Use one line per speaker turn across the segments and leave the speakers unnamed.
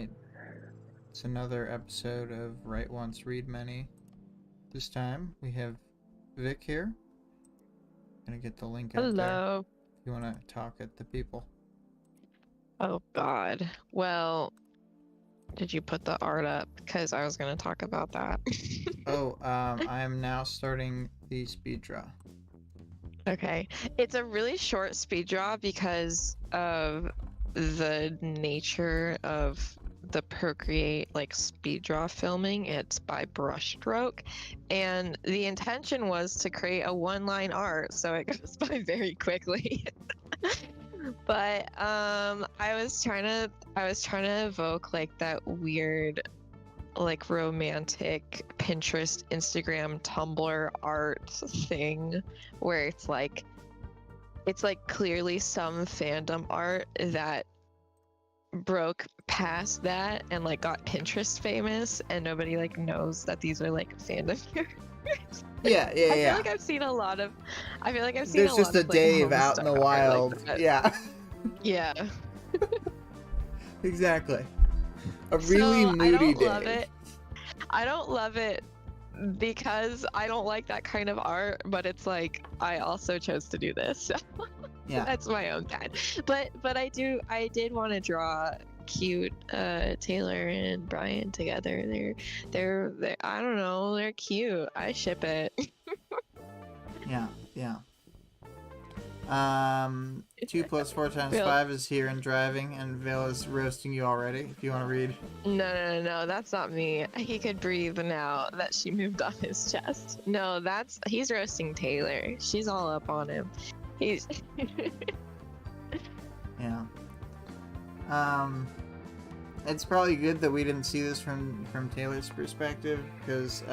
Alright, it's another episode of Write Once, Read Many. This time we have Vic here. Gonna get the link out there
Hello.
if you want to talk at the people.
Oh God. Well, did you put the art up? Because I was gonna talk about that.
I am now starting the speed draw.
Okay. It's a really short speed draw because of the nature of the Procreate speed draw filming. It's by brushstroke, and the intention was to create a one-line art so it goes by very quickly. But I was trying to evoke that weird romantic Pinterest, Instagram, Tumblr art thing where it's clearly some fandom art that broke past that and got Pinterest famous, and nobody knows that these are fandom characters.
Yeah.
I feel like I've seen a lot of
There's just a Dave out in the wild.
Yeah.
Exactly. A really moody Dave.
Love it. I don't love it because I don't like that kind of art, but it's I also chose to do this. So
yeah.
That's my own bad. But I did want to draw cute Taylor and Brian together. They're I don't know, they're cute. I ship it.
Yeah. 2 + 4 × 5 is here and driving, and Vale is roasting you already, if you want to read.
No, that's not me. He could breathe now that she moved off his chest. No, he's roasting Taylor. She's all up on him. He's
Yeah. It's probably good that we didn't see this from Taylor's perspective, because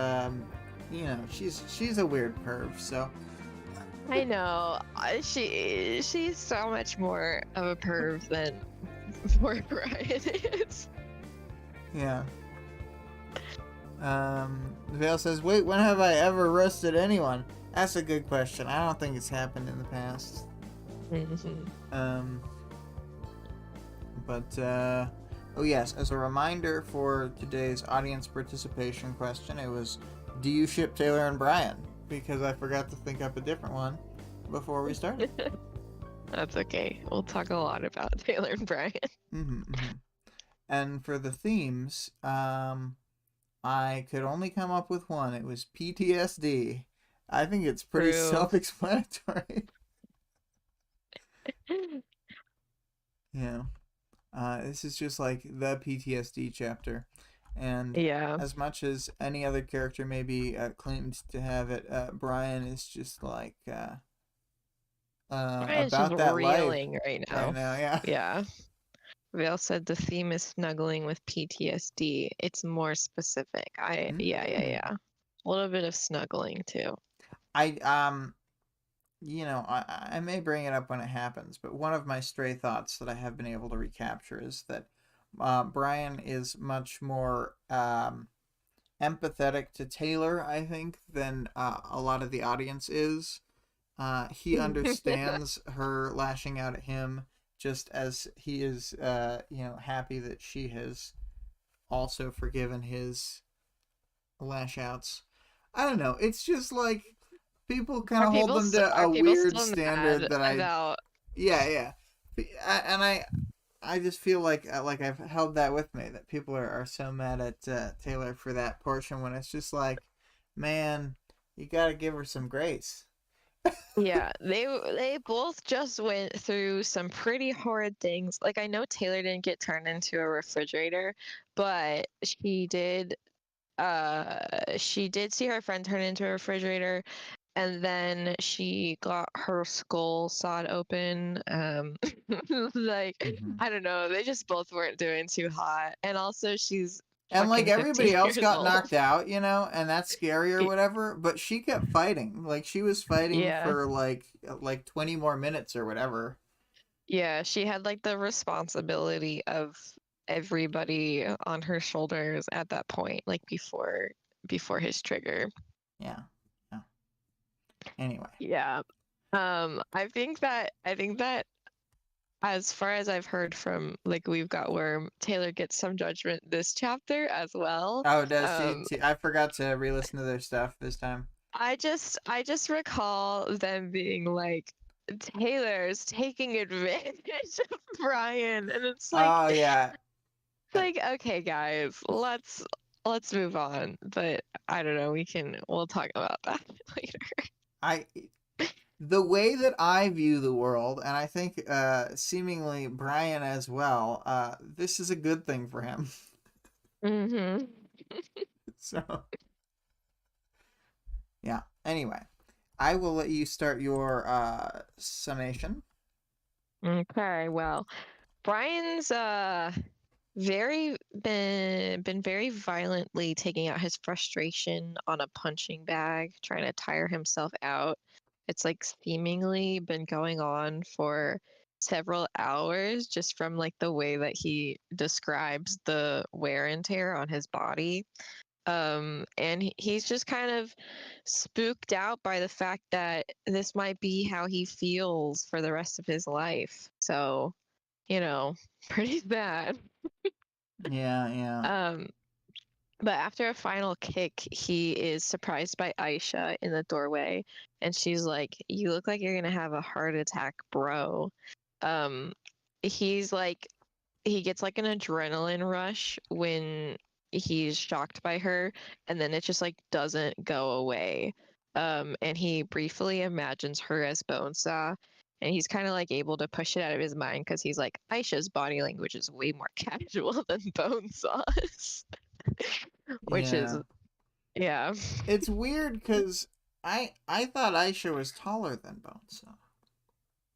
she's a weird perv, so
I know. She's so much more of a perv than poor Brian is.
Yeah. Vale says, wait, when have I ever roasted anyone? That's a good question. I don't think it's happened in the past. Oh yes, as a reminder for today's audience participation question, it was, do you ship Taylor and Brian? Because I forgot to think up a different one before we started.
That's okay. We'll talk a lot about Taylor and Brian.
And for the themes, I could only come up with one. It was PTSD. I think it's pretty self-explanatory. Yeah. This is just the PTSD chapter. And as much as any other character maybe claimed to have it, Brian is just Brian's about
just
that
reeling
life
right now. Yeah. Vale said the theme is snuggling with PTSD. It's more specific. Yeah. A little bit of snuggling too.
I may bring it up when it happens, but one of my stray thoughts that I have been able to recapture is that Brian is much more empathetic to Taylor, I think, than a lot of the audience is. He understands her lashing out at him just as he is, happy that she has also forgiven his lash outs. I don't know. It's just people kind of hold them to a weird standard that Yeah. And I just feel like I've held that with me, that people are so mad at Taylor for that portion, when it's just man, you gotta give her some grace.
Yeah, they both just went through some pretty horrid things. I know Taylor didn't get turned into a refrigerator, but she did see her friend turn into a refrigerator, and then she got her skull sawed open. I don't know, they just both weren't doing too hot. And also she's
and everybody else got
old.
knocked out, and that's scary or whatever, but she kept fighting. She was fighting for 20 more minutes or whatever.
Yeah, she had the responsibility of everybody on her shoulders at that point, before his trigger.
Yeah. Anyway.
Yeah. I think that as far as I've heard from like We've Got Worm, Taylor gets some judgment this chapter as well.
Oh, does she?
Um,
I forgot to re-listen to their stuff this time.
I just recall them being like, Taylor's taking advantage of Brian, and
Oh yeah,
it's like okay, guys, let's move on. But I don't know. We'll talk about that later.
I the way that I view the world, and I think seemingly Brian as well. This is a good thing for him.
Mm-hmm.
So yeah. Anyway, I will let you start your summation.
Okay, well, Brian's very been very violently taking out his frustration on a punching bag, trying to tire himself out. It's like seemingly been going on for several hours just from like the way that he describes the wear and tear on his body. And he's just kind of spooked out by the fact that this might be how he feels for the rest of his life. So, pretty bad.
Yeah, yeah,
Um, but after a final kick, he is surprised by Aisha in the doorway, and she's like, "You look like you're gonna have a heart attack, bro." Um, he's like, he gets like an adrenaline rush when he's shocked by her, and then it just like doesn't go away. And he briefly imagines her as Bonesaw, and he's kind of like able to push it out of his mind because he's like, Aisha's body language is way more casual than Bonesaw's, which is
yeah.
yeah.
It's weird because I thought Aisha was taller than Bonesaw.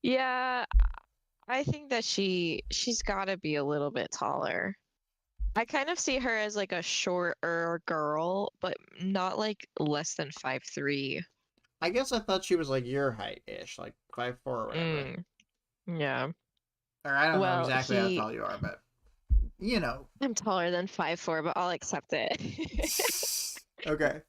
Yeah, I think that she's got to be a little bit taller. I kind of see her as like a shorter girl, but not like less than 5'3".
I guess I thought she was like your height ish, like 5'4" or whatever.
Mm, yeah.
Or I don't know
Well,
exactly how tall you are, but you know.
I'm taller than 5'4", but I'll accept it.
Okay.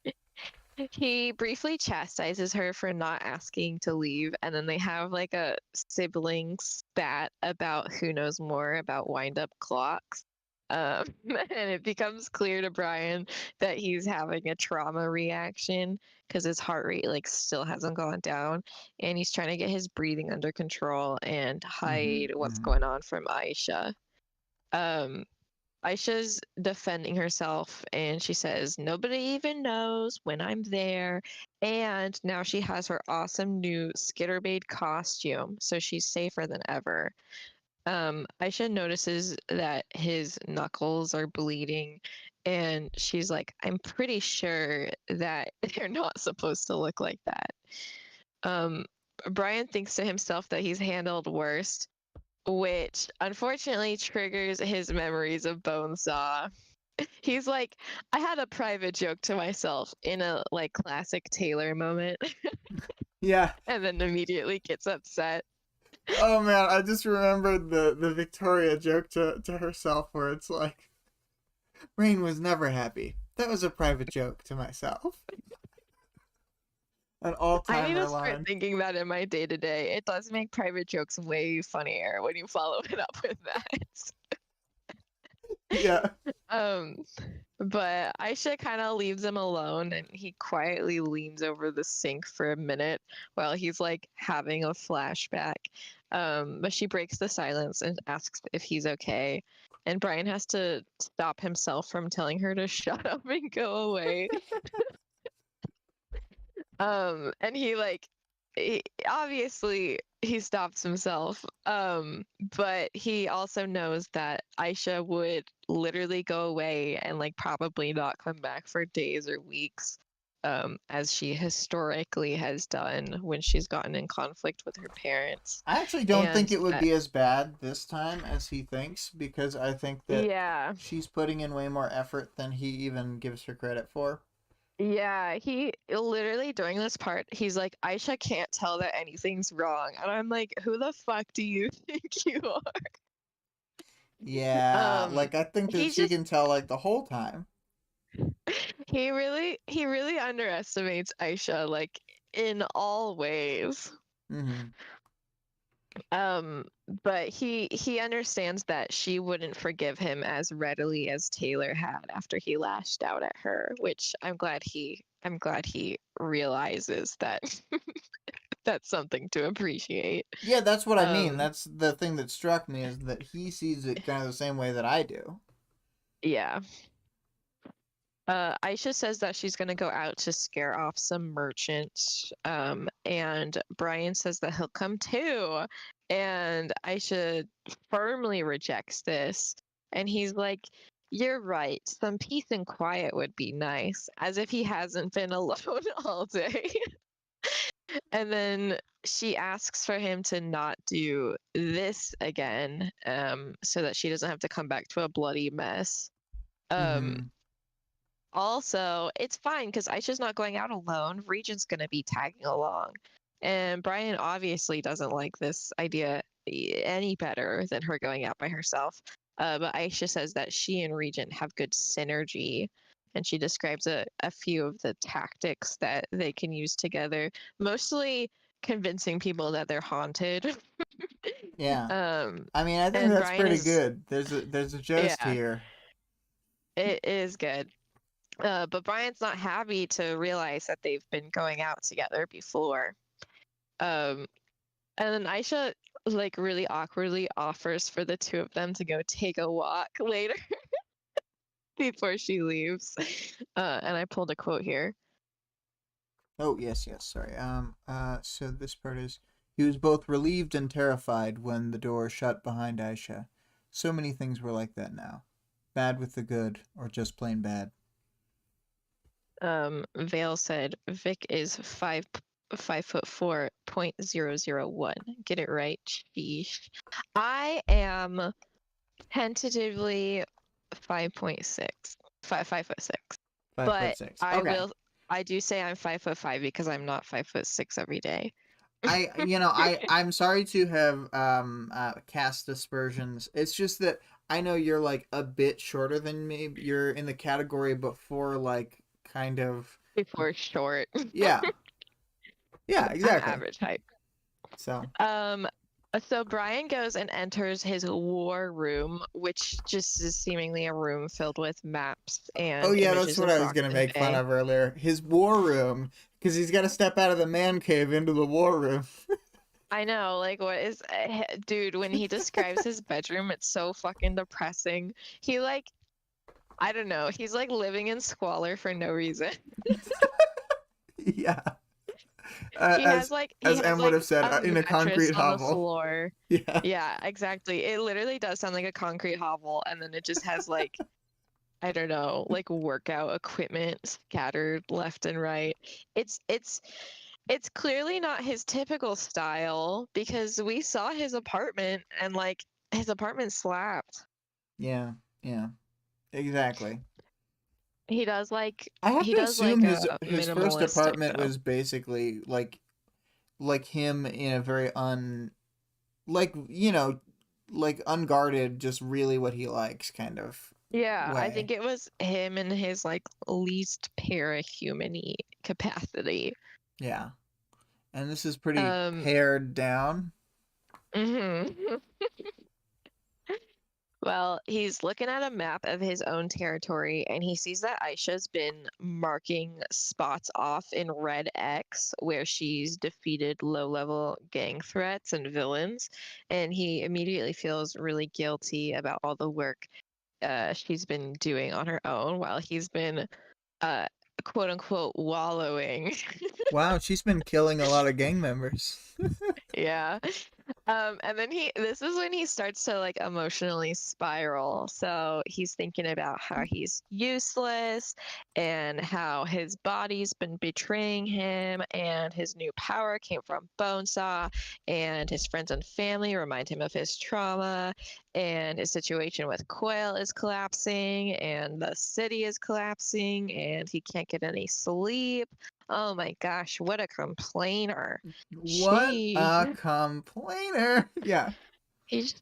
He briefly chastises her for not asking to leave, and then they have like a sibling spat about who knows more about wind-up clocks. And it becomes clear to Brian that he's having a trauma reaction because his heart rate like still hasn't gone down, and he's trying to get his breathing under control and
Mm-hmm,
hide what's
mm-hmm.
going on from Aisha. Um, Aisha's defending herself and she says, "Nobody even knows when I'm there." And now she has her awesome new Skitterbait costume, so she's safer than ever. Aisha notices that his knuckles are bleeding, and she's like, "I'm pretty sure that they're not supposed to look like that." Um, Brian thinks to himself that he's handled worse, which unfortunately triggers his memories of Bonesaw. He's like, I had a private joke to myself in a like classic Taylor moment,
Yeah.
and then immediately gets upset.
Oh man, I just remembered the Victoria joke to herself where it's like, Rain was never happy. That was a private joke to myself. An all
I need
timer
to start
line.
thinking that in my day to day. It does make private jokes way funnier when you follow it up with that.
Yeah.
Um, but Aisha kind of leaves him alone and he quietly leans over the sink for a minute while he's like having a flashback. But she breaks the silence and asks if he's okay. And Brian has to stop himself from telling her to shut up and go away. And obviously he stops himself. But he also knows that Aisha would literally go away and like probably not come back for days or weeks, as she historically has done when she's gotten in conflict with her parents.
I actually don't think
And
it would be as bad this time as he thinks because I think that
yeah,
she's putting in way more effort than he even gives her credit for.
yeah, he literally during this part, he's like, Aisha can't tell that anything's wrong. And I'm like, who the fuck do you think you are?
Yeah,
Um,
like I think that
he
she
just
can tell like the whole time.
he really underestimates Aisha like in all ways.
Mm-hmm.
But he understands that she wouldn't forgive him as readily as Taylor had after he lashed out at her, which I'm glad he realizes that that's something to appreciate.
Yeah, that's what I mean.
Um,
That's the thing that struck me, is that he sees it kind of the same way that I do.
yeah. Aisha says that she's gonna go out to scare off some merchants. And Brian says that he'll come too. And Aisha firmly rejects this. And he's like, "You're right. Some peace and quiet would be nice," as if he hasn't been alone all day. And then she asks for him to not do this again, so that she doesn't have to come back to a bloody mess. Um,
Mm-hmm.
Also, it's fine because Aisha's not going out alone. Regent's going to be tagging along. And Brian obviously doesn't like this idea any better than her going out by herself. But Aisha says that she and Regent have good synergy. And she describes a few of the tactics that they can use together, mostly convincing people that they're haunted.
Yeah.
um,
I mean, I think
and
that's
Brian
pretty
is,
good. There's a gist
yeah,
here.
it is good. But Brian's not happy to realize that they've been going out together before. Um, and then Aisha like really awkwardly offers for the two of them to go take a walk later before she leaves. And I pulled a quote here.
Oh, yes, yes, sorry. So this part is, he was both relieved and terrified when the door shut behind Aisha. So many things were like that now. Bad with the good, or just plain bad.
Vale said Vic is 5'4", .001. Get it right. Sheesh. I am tentatively 5.6. 5'6".
Five foot
But
six.
I
Okay.
will I do say I'm 5'5" because I'm not 5'6" every day.
I'm sorry to have cast aspersions. It's just that I know you're like a bit shorter than me. You're in the category before, like, kind of.
Before short.
Yeah. Yeah,
I'm
exactly.
average height.
So.
Um so Brian goes and enters his war room, which just is seemingly a room filled with maps
Oh
and
yeah, that's
images
what
of
I was gonna
Brockton
make fun
Bay.
of earlier. His war room, because he's got to step out of the man cave into the war room.
I know, like, what is, dude, when he describes his bedroom, it's so fucking depressing. He, like, I don't know, he's like living in squalor for no reason.
Yeah,
He has like he
as
has
M would
like
have said,
a
in a
mattress
concrete
on the
hovel.
floor.
Yeah.
Yeah, exactly. It literally does sound like a concrete hovel, and then it just has like, I don't know, like workout equipment scattered left and right. It's it's clearly not his typical style because we saw his apartment and like his apartment slapped.
Yeah. Yeah. Exactly. I have
He
to
does like
assume
a
his first
minimalistic
apartment
though.
was basically like him in a very like like unguarded, just really what he likes kind of
Yeah, I
way.
think it was him in his like least parahuman-y capacity.
Yeah. And this is pretty
Um,
pared down.
mhm. Well, he's looking at a map of his own territory and he sees that Aisha's been marking spots off in red X where she's defeated low-level gang threats and villains. And he immediately feels really guilty about all the work she's been doing on her own while he's been uh, quote unquote wallowing.
Wow, she's been killing a lot of gang members.
Yeah. And then this is when he starts to like emotionally spiral. So he's thinking about how he's useless and how his body's been betraying him and his new power came from Bonesaw and his friends and family remind him of his trauma and his situation with Coil is collapsing and the city is collapsing and he can't get any sleep. Oh my gosh, what a complainer.
What
She
a complainer. Yeah.
he's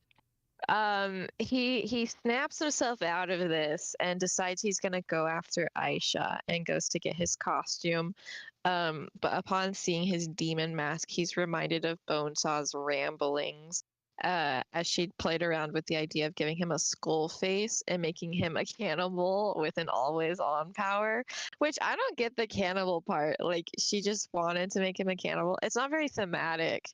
He snaps himself out of this and decides he's gonna go after Aisha and goes to get his costume. But upon seeing his demon mask, he's reminded of Bonesaw's ramblings, as she'd played around with the idea of giving him a skull face and making him a cannibal with an always-on power, which I don't get the cannibal part. Like, she just wanted to make him a cannibal. It's not very thematic.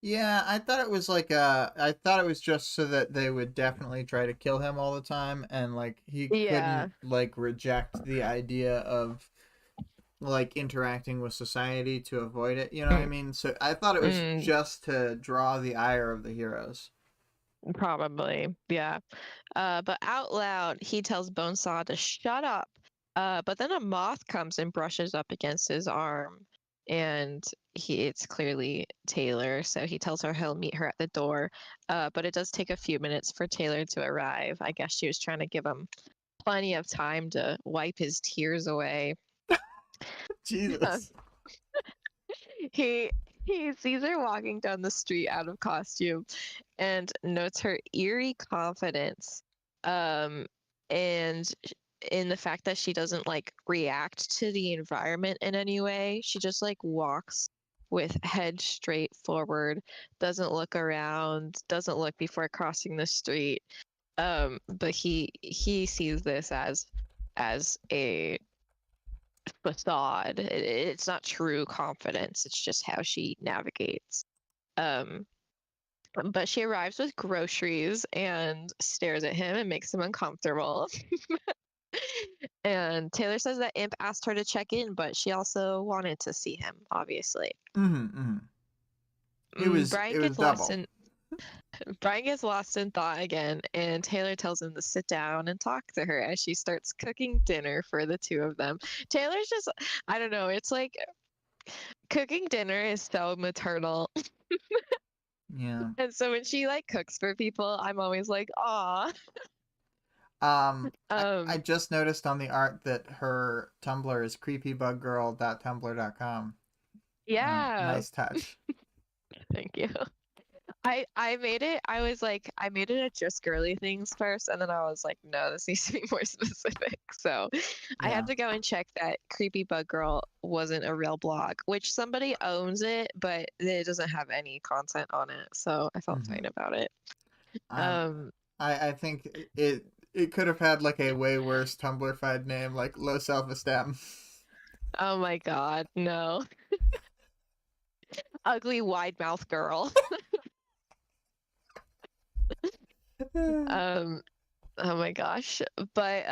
Yeah, I thought it was like I thought it was just so that they would definitely try to kill him all the time, and like he
Yeah.
couldn't like reject the idea of like interacting with society to avoid it. You know what I
Mm,
mean? So I thought it was
mm,
just to draw the ire of the heroes.
probably. Yeah. But out loud, he tells Bonesaw to shut up. But then a moth comes and brushes up against his arm, and it's clearly Taylor, so he tells her he'll meet her at the door. But it does take a few minutes for Taylor to arrive. I guess she was trying to give him plenty of time to wipe his tears away.
Jesus.
he he sees her walking down the street out of costume and notes her eerie confidence, um and in the fact that she doesn't like react to the environment in any way. She just like walks with head straight forward, doesn't look around, doesn't look before crossing the street. But he sees this as a facade. It's not true confidence. It's just how she navigates. Um, but she arrives with groceries and stares at him and makes him uncomfortable. And Taylor says that Imp asked her to check in, but she also wanted to see him, obviously.
Mm-hmm. It was
Brian
it was
gets lost
double.
in Brian gets lost in thought again, and Taylor tells him to sit down and talk to her as she starts cooking dinner for the two of them. Taylor's just, I don't know, it's like cooking dinner is so maternal.
Yeah.
And so when she like cooks for people, I'm always like, "Aw."
I
Um,
just noticed on the art that her Tumblr is creepybuggirl.tumblr.com.
yeah,
Nice touch.
thank you. I made it. I was like, I made it at just girly things first, and then I was like, no, this needs to be more specific. So I had
Yeah.
to go and check that Creepy Bug Girl wasn't a real blog, which somebody owns it, but it doesn't have any content on it. So I felt
Mm-hmm.
fine about it.
Um,
Um,
I think it could have had like a way worse Tumblr-fied name, like low self-esteem.
oh my God, no. Ugly wide mouth girl. Um, Oh my gosh. But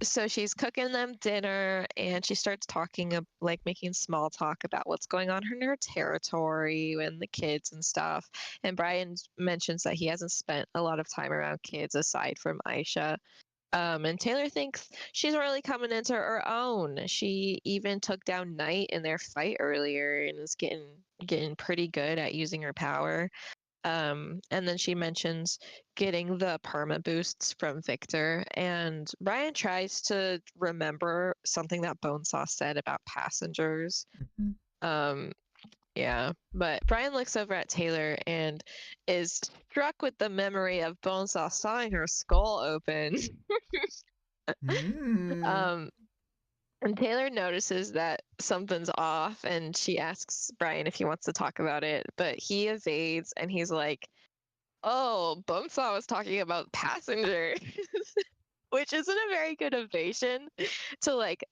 so she's cooking them dinner and she starts talking like making small talk about what's going on in her territory and the kids and stuff. And Brian mentions that he hasn't spent a lot of time around kids aside from Aisha. And Taylor thinks she's really coming into her own. She even took down Knight in their fight earlier and is getting pretty good at using her power. And then she mentions getting the perma boosts from Victor, and Brian tries to remember something that Bonesaw said about passengers.
Mhm.
Um, yeah, but Brian looks over at Taylor and is struck with the memory of Bonesaw sawing her skull open.
Mm.
um, and Taylor notices that something's off, and she asks Brian if he wants to talk about it, but he evades, and he's like, oh, Bonesaw was talking about passengers, which isn't a very good evasion to like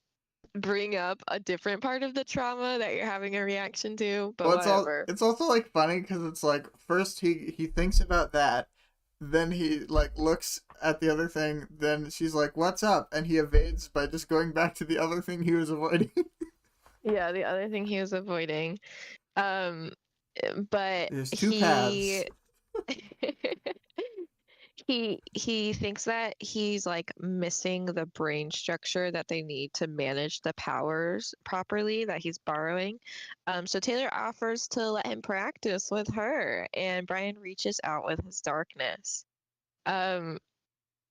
bring up a different part of the trauma that you're having a reaction to, but
Well,
whatever.
it's also like funny because it's like first he thinks about that, then he like looks at the other thing, then she's like, "What's up?" and he evades by just going back to the other thing he was avoiding.
Yeah, the other thing he was avoiding. Um, but
There's two paths.
he he thinks that he's like missing the brain structure that they need to manage the powers properly that he's borrowing. So Taylor offers to let him practice with her, and Brian reaches out with his darkness. Um,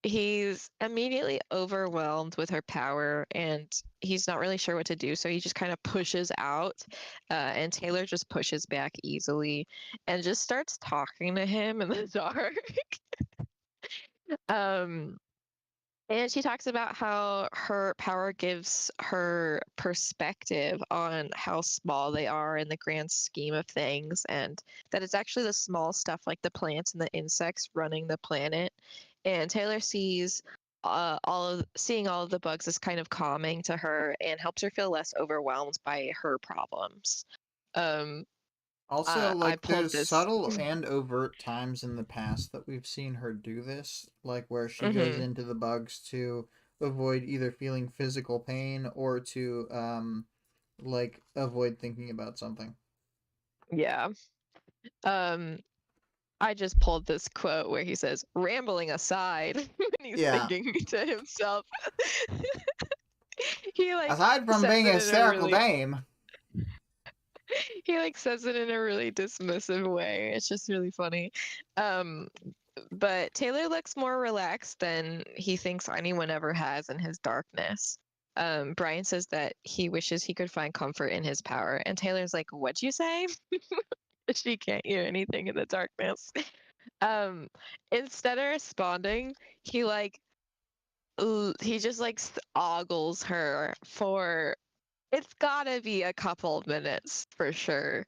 he's immediately overwhelmed with her power, and he's not really sure what to do. So he just kind of pushes out, and Taylor just pushes back easily and just starts talking to him in the dark. Um, and she talks about how her power gives her perspective on how small they are in the grand scheme of things, and that it's actually the small stuff like the plants and the insects running the planet. And Taylor sees seeing all of the bugs is kind of calming to her and helps her feel less overwhelmed by her problems. Um,
Also,
I
like,
pulled
there's
this.
subtle and overt times in the past that we've seen her do this, like where she goes
Hmm.
into the bugs to avoid either feeling physical pain or to, like, avoid thinking about something.
Yeah. Um, I just pulled this quote where he says, "Rambling aside," when he's
Yeah.
thinking to himself. He like
Aside from
says
being a
it in a
hysterical
really
dame.
he like says it in a really dismissive way. It's just really funny. Um, but Taylor looks more relaxed than he thinks anyone ever has in his darkness. Brian says that he wishes he could find comfort in his power, and Taylor's like, "What'd you say?" She can't hear anything in the darkness. Um, Instead of responding, he like he just like ogles her for it's gotta be a couple of minutes for sure.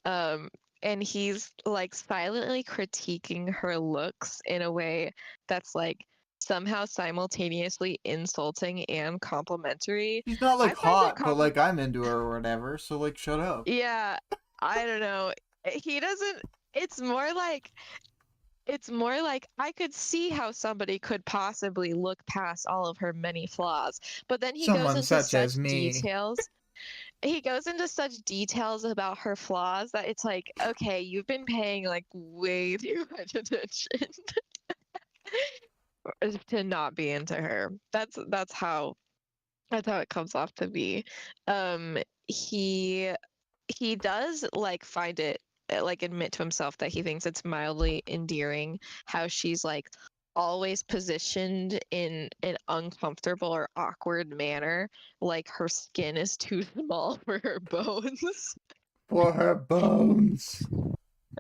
Um, and he's like silently critiquing her looks in a way that's like somehow simultaneously insulting and complimentary.
She's not,
I
like,
find it
hot, but, like, I'm into her or whatever, so, like, shut up.
yeah, I don't know. He doesn't it's more like I could see how somebody could possibly look past all of her many flaws. But then he goes
Someone
into
such
such
as me.
details. He goes into such details about her flaws that it's like, okay, you've been paying like way too much attention to not be into her. That's how it comes off to be. Um, he he does like find it like admit to himself that he thinks it's mildly endearing how she's like always positioned in an uncomfortable or awkward manner, like her skin is too small for her bones.
For her bones.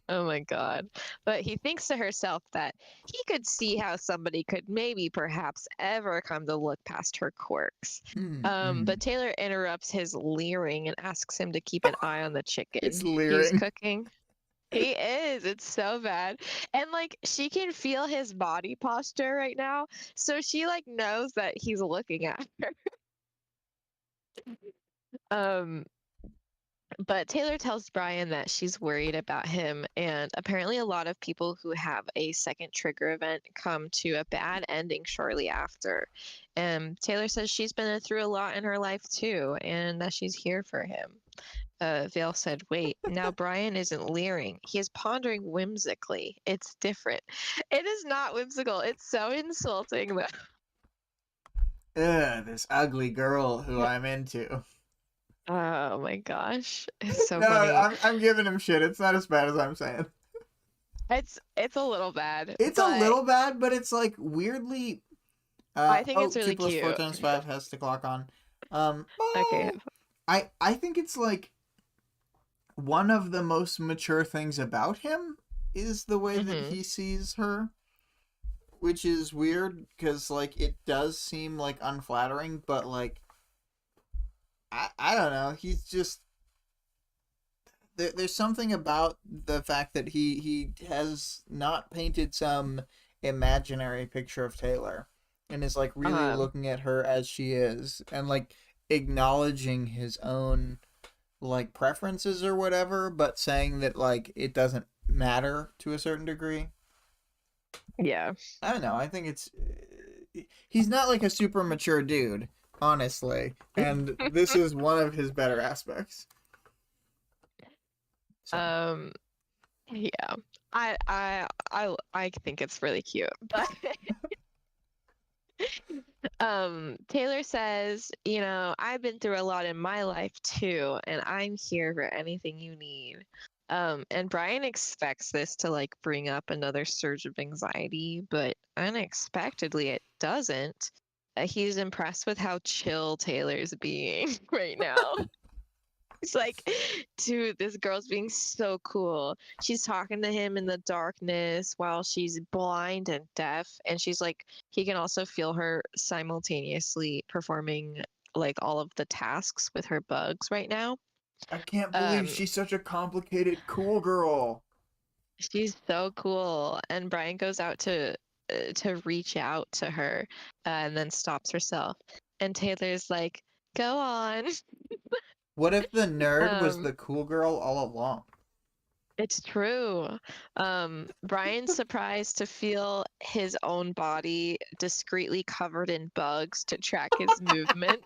Oh my god. But he thinks to herself that he could see how somebody could maybe perhaps ever come to look past her quirks.
Mm-mm.
But Taylor interrupts his leering and asks him to keep an eye on the
It's
chicken he's
leering.
cooking. He is. It's so bad. And like she can feel his body posture right now. So she like knows that he's looking at her. Um but Taylor tells Brian that she's worried about him, and apparently a lot of people who have a second trigger event come to a bad ending shortly after. And Taylor says she's been through a lot in her life too, and that she's here for him. Vale said, "Wait, now Brian isn't leering. He is pondering whimsically. It's different." It is not whimsical. It's so insulting that.
Ugh, this ugly girl who I'm into.
Oh my gosh. It's so
No,
funny.
I'm giving him shit. It's not as bad as I'm saying.
It's a little bad,
It's a
but
little bad, but it's like weirdly.
I think it's
Two
really
plus four
cute.
times five has to clock on.
Okay.
I think it's like one of the most mature things about him is the way that
Mm-hmm.
he sees her, which is weird because like it does seem like unflattering, but like I don't know. He's just there's something about the fact that he has not painted some imaginary picture of Taylor and is like really
Um,
looking at her as she is and like acknowledging his own like preferences or whatever, but saying that like it doesn't matter to a certain degree.
yeah.
I don't know. I think it's he's not like a super mature dude, honestly, and this is one of his better aspects. So
Um, yeah. I think it's really cute. But Taylor says, I've been through a lot in my life too, and I'm here for anything you need. And Brian expects this to like bring up another surge of anxiety, but unexpectedly it doesn't. He's impressed with how chill Taylor's being right now. It's like, dude, this girl's being so cool. She's talking to him in the darkness while she's blind and deaf. And she's like, he can also feel her simultaneously performing like all of the tasks with her bugs right now.
I can't believe
Um,
she's such a complicated, cool girl.
she's so cool. And Brian goes out to reach out to her and then stops herself. And Taylor's like, go on.
What if the nerd was
Um,
the cool girl all along?
It's true. Brian's surprised to feel his own body discreetly covered in bugs to track his movement.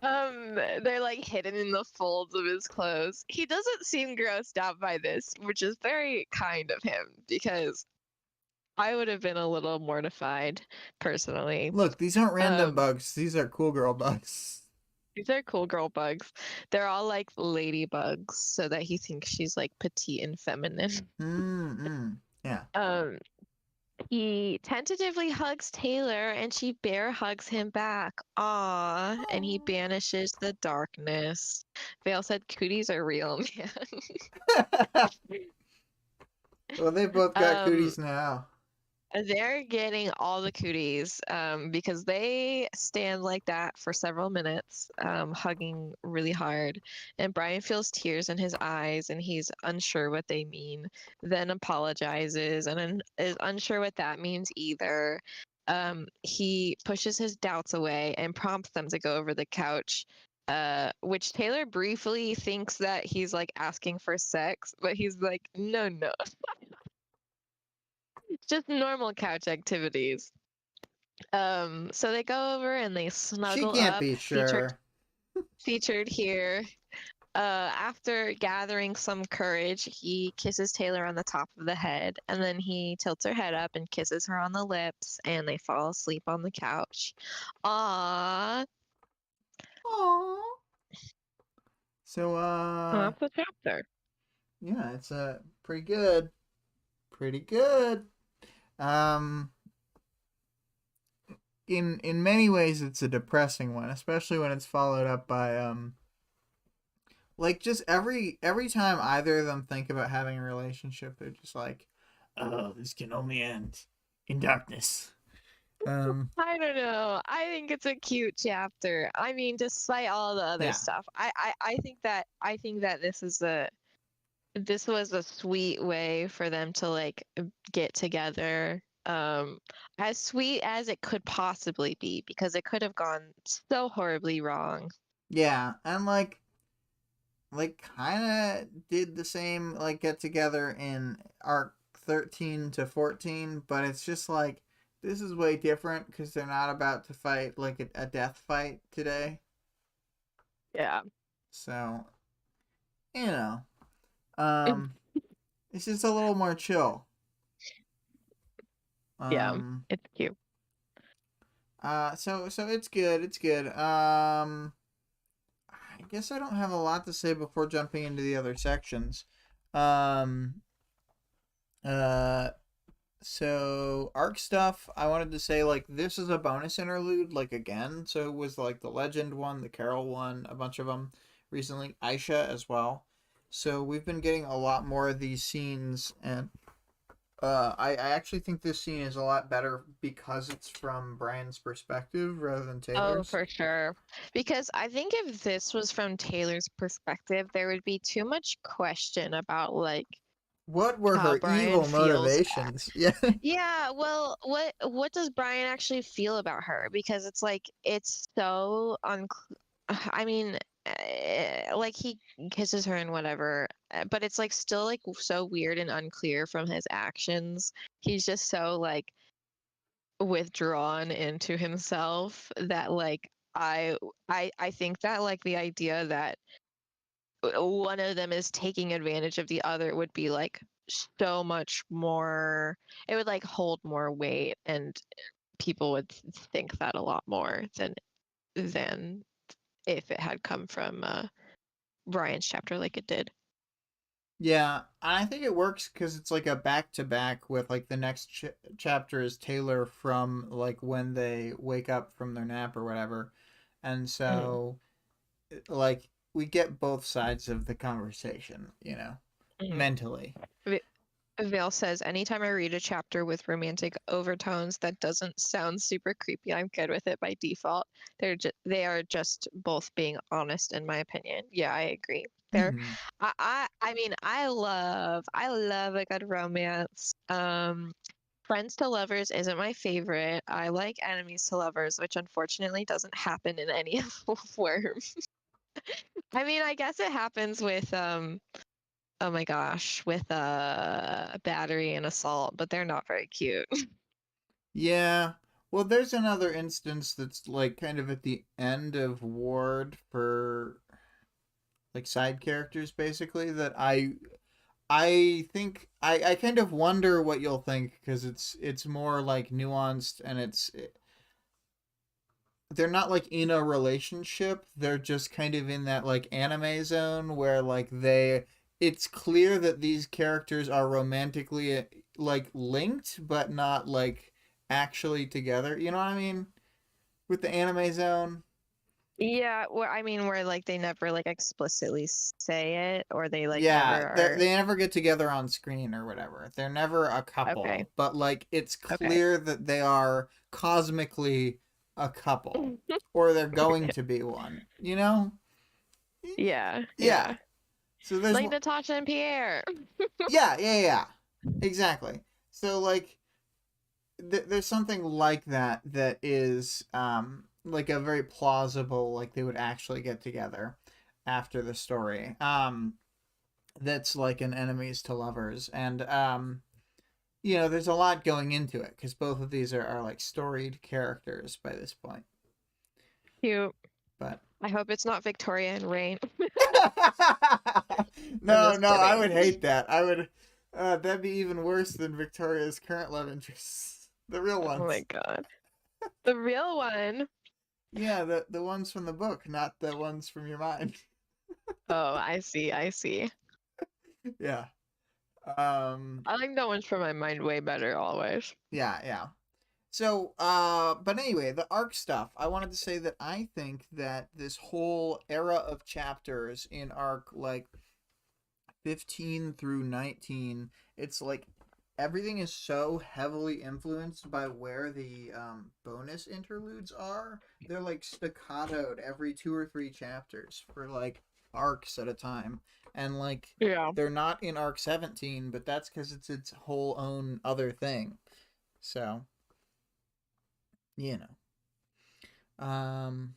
They're like hidden in the folds of his clothes. He doesn't seem grossed out by this, which is very kind of him because I would have been a little mortified personally.
Look, these aren't random
Um,
bugs. These are cool girl bugs.
these are cool girl bugs. They're all like ladybugs, so that he thinks she's like petite and feminine.
Yeah.
Um, He tentatively hugs Taylor and she bear hugs him back. Aww. And he banishes the darkness. Vale said cooties are real, man.
Well, they both got
um,
cooties now.
they're getting all the cooties because they stand like that for several minutes, hugging really hard. And Brian feels tears in his eyes and he's unsure what they mean, then apologizes and is unsure what that means either. He pushes his doubts away and prompts them to go over the couch. Which Taylor briefly thinks that he's like asking for sex, but he's like, no, no, just normal couch activities. So they go over and they
She
snuggle
can't
up,
be sure.
featured here. After gathering some courage, he kisses Taylor on the top of the head, and then he tilts her head up and kisses her on the lips, and they fall asleep on the couch. Aww.
Aww. So,
That's the chapter.
yeah, it's pretty good. Pretty good. Um, in many ways, it's a depressing one, especially when it's followed up by like just every time either of them think about having a relationship, they're just like, oh, this can only end in darkness.
I don't know. I think it's a cute chapter. I mean, despite all the other
Yeah,
stuff, I think that this was a sweet way for them to like get together. As sweet as it could possibly be, because it could have gone so horribly wrong.
yeah, and like kind of did the same like get together in arc 13 to 14, but it's just like this is way different because they're not about to fight like a death fight today.
Yeah.
So you know, um, it's just a little more chill.
Yeah,
Um,
it's cute.
so it's good. It's good. I guess I don't have a lot to say before jumping into the other sections. Um, uh, so arc stuff. I wanted to say like this is a bonus interlude. Like again, so it was like the Legend one, the Carol one, a bunch of them recently. Aisha as well. So we've been getting a lot more of these scenes, and I actually think this scene is a lot better because it's from Brian's perspective rather than
Oh,
Taylor's.
for sure. Because I think if this was from Taylor's perspective, there would be too much question about like
What were
how
her
Brian
evil
feels.
motivations? Yeah.
Yeah, well, what does Brian actually feel about her? Because it's like it's so I mean, like he kisses her and whatever, but it's like still like so weird and unclear from his actions. He's just so like withdrawn into himself that like I think that like the idea that one of them is taking advantage of the other would be like so much more, it would like hold more weight and people would think that a lot more than if it had come from Brian's chapter like it did.
Yeah, I think it works because it's like a back to back with like the next chapter is Taylor from like when they wake up from their nap or whatever. And
Mhm.
so like we get both sides of the conversation, you know, mentally.
V- Vale says, anytime I read a chapter with romantic overtones that doesn't sound super creepy, I'm good with it by default. They are just both being honest, in my opinion. Yeah, I agree.
Mm-hmm.
I mean, I love a good romance. Friends to lovers isn't my favorite. I like enemies to lovers, which unfortunately doesn't happen in any form. I mean, I guess it happens with oh my gosh, with battery and assault, but they're not very cute.
Yeah. Well, there's another instance that's like kind of at the end of Ward for like side characters basically that I think I kind of wonder what you'll think because it's more like nuanced and they're not like in a relationship. They're just kind of in that like anime zone where like it's clear that these characters are romantically like linked but not like actually together. You know what I mean? With the anime zone.
Yeah, where I mean, where like they never like explicitly say it, or they like never
Yeah,
are.
they never get together on screen or whatever. They're never a
Okay,
couple, but like it's
okay.
clear that they are cosmically a couple or they're going
Okay.
to be one, you know?
Yeah,
Yeah.
yeah.
So there's
Like Natasha and Pierre.
yeah. Exactly. So like there's something like that that is like a very plausible like they would actually get together after the story. That's like an enemies to lovers and you know there's a lot going into it because both of these are like storied characters by this point,
Cute.
but
I hope it's not Victoria and Rain. I'm
no
just
no I would
kidding.
hate that. I would that'd be even worse than Victoria's current love interests, the real
Oh my
ones.
god. The real one.
Yeah, the ones from the book, not the ones from your mind.
Oh, I see, I see.
Yeah. um
I like the ones from my mind way better always.
yeah. So, but anyway, the arc stuff. I wanted to say that I think that this whole era of chapters in arc like 15 through 19, it's like everything is so heavily influenced by where the bonus interludes are. They're like staccatoed every 2 or 3 chapters for like arcs at a time. And like
Yeah.
they're not in arc 17, but that's because it's its whole own other thing. So, you know.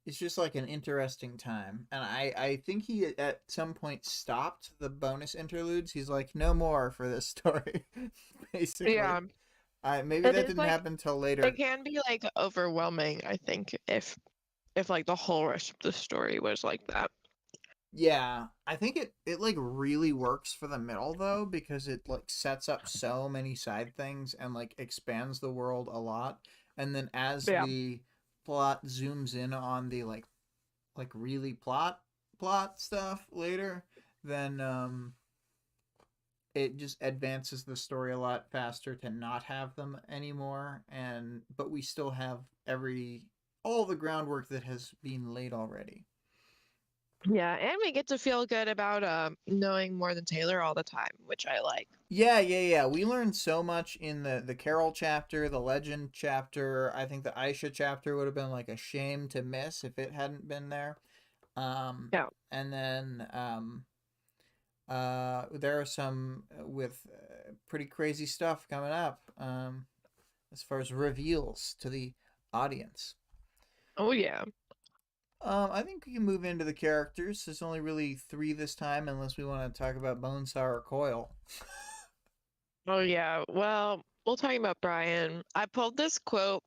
It's just like an interesting time. And I think he at some point stopped the bonus interludes. He's like, no more for this story, basically.
Yeah.
Maybe
It
that
is
didn't
like
happen till
it
later.
can be like overwhelming, I think, if like the whole rest of the story was like that.
Yeah, I think it like really works for the middle though because it like sets up so many side things and like expands the world a lot. And then as
Yeah.
the plot zooms in on the like really plot stuff later, then it just advances the story a lot faster to not have them anymore and but we still have all the groundwork that has been laid already.
Yeah, and we get to feel good about knowing more than Taylor all the time, which I like.
Yeah. We learned so much in the Carol chapter, the Legend chapter. I think the Aisha chapter would have been like a shame to miss if it hadn't been there.
Yeah.
And then there are some with pretty crazy stuff coming up as far as reveals to the audience.
Oh yeah.
I think we can move into the characters. There's only really 3 this time, unless we want to talk about Bonesaw or Coil.
Oh yeah. Well, we'll talk about Brian. I pulled this quote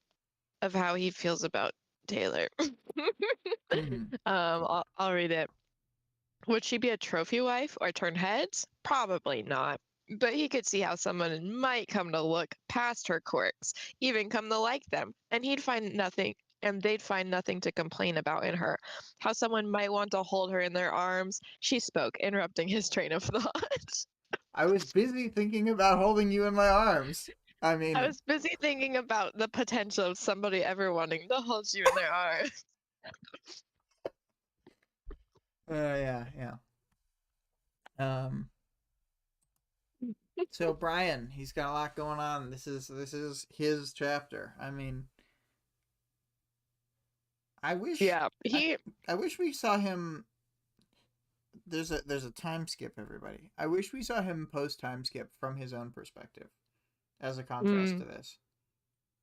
of how he feels about Taylor.
Mm-hmm.
I'll read it. Would she be a trophy wife or turn heads? Probably not. But he could see how someone might come to look past her quirks, even come to like them, and they'd find nothing to complain about in her. How someone might want to hold her in their arms. She spoke, interrupting his train of thought.
I was busy thinking about holding you in my arms. I
I
mean,
was busy thinking about the potential of somebody ever wanting to hold you in their arms.
Yeah, yeah. Um, so Brian, he's got a lot going on. This is his chapter. I mean, I wish
Yeah,
I
he
I wish we saw him. There's a time skip, everybody. I wish we saw him post time skip from his own perspective as a contrast to
mm,
this.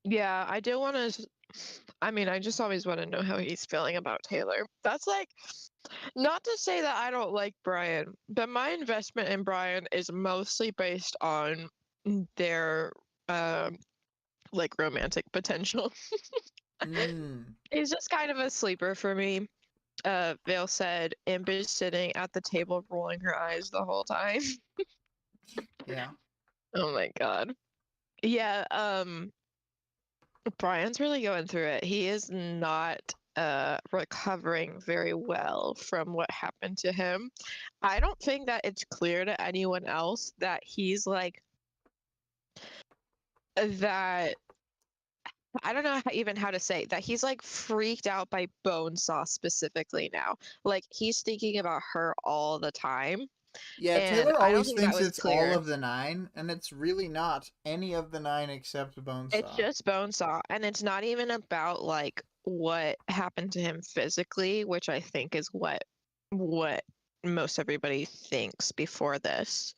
yeah, I do want to. I mean, I just always want to know how he's feeling about Taylor. That's like, not to say that I don't like Brian, but my investment in Brian is mostly based on their like romantic potential.
Mm,
He's just kind of a sleeper for me. Vale said, Imp is sitting at the table rolling her eyes the whole time.
yeah.
Oh my god. Yeah, Brian's really going through it. He is not recovering very well from what happened to him. I don't think that it's clear to anyone else that he's like that. I don't know even how to say that he's like freaked out by Bonesaw specifically now. Like he's thinking about her all the time,
Yeah,
and
Taylor
I don't
always
think that
thinks
was
it's all
clear.
of the nine, and it's really not any of the nine except
It's
Bonesaw.
just Bonesaw, and it's not even about like what happened to him physically, which I think is what most everybody thinks before this.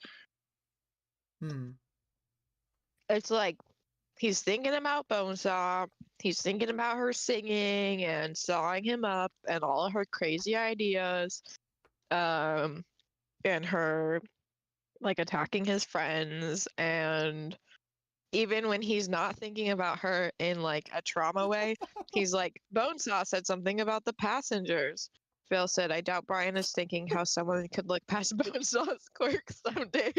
Hmm.
It's like he's thinking about Bonesaw, he's thinking about her singing and sawing him up and all of her crazy ideas, um, and her like attacking his friends, and even when he's not thinking about her in like a trauma way, he's like, Bonesaw said something about the passengers. Phil said, I doubt Brian is thinking how someone could look past Bonesaw's quirks someday.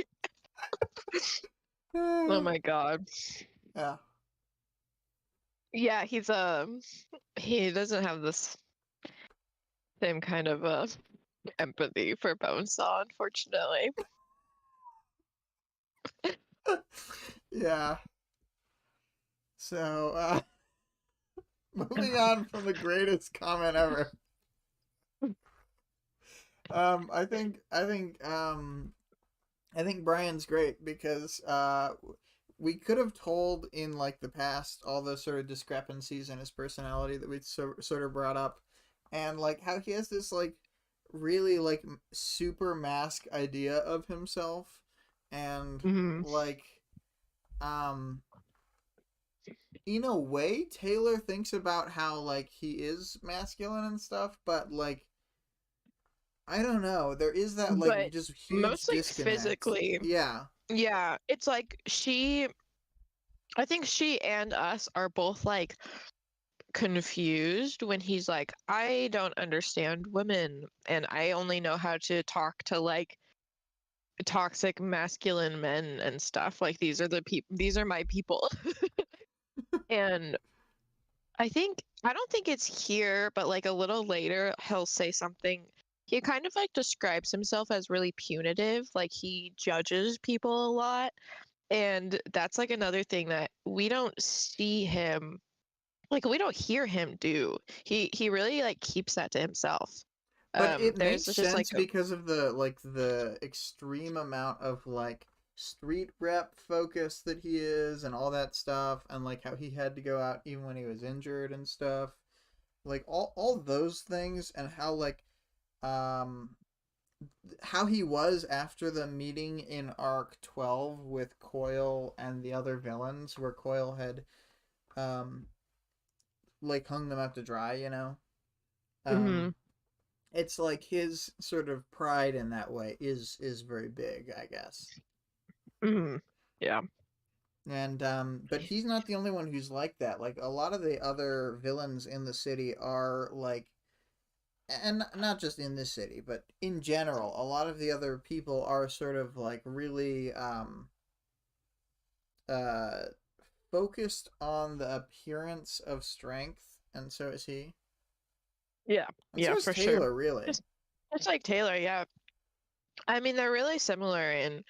Oh my god.
Yeah.
Yeah, he doesn't have this same kind of empathy for Bonesaw, unfortunately.
Yeah. So, moving on from the greatest comment ever. I think Brian's great because we could have told in like the past all the sort of discrepancies in his personality that we sort of brought up, and like how he has this like really like super mask idea of himself, and
Hmm.
like um in a way Taylor thinks about how like he is masculine and stuff, but like I don't know. There is that like
But
just huge
mostly
disconnect.
physically.
Yeah.
Yeah, it's like I think she and us are both like confused when he's like, I don't understand women and I only know how to talk to like toxic masculine men and stuff. Like these are my people. And I don't think it's here, but like a little later he'll say something. He kind of like describes himself as really punitive, like he judges people a lot. And that's like another thing that we don't see him like we don't hear him do. He really like keeps that to himself.
But it
There's
makes
just like
sense because of the extreme amount of like street rep focus that he is and all that stuff, and like how he had to go out even when he was injured and stuff. Like all those things, and how like um how he was after the meeting in arc 12 with Coil and the other villains, where Coil had um like hung them out to dry, you know.
hmm
um it's like his sort of pride in that way is very big, I guess.
hmm yeah.
And but he's not the only one who's like that. Like a lot of the other villains in the city are like, and not just in this city, but in general, a lot of the other people are sort of like really uh focused on the appearance of strength, and so is he.
Yeah.
And so
Yeah,
is
for sure.
Taylor, really.
Just it's like Taylor, yeah. I mean, they're really similar in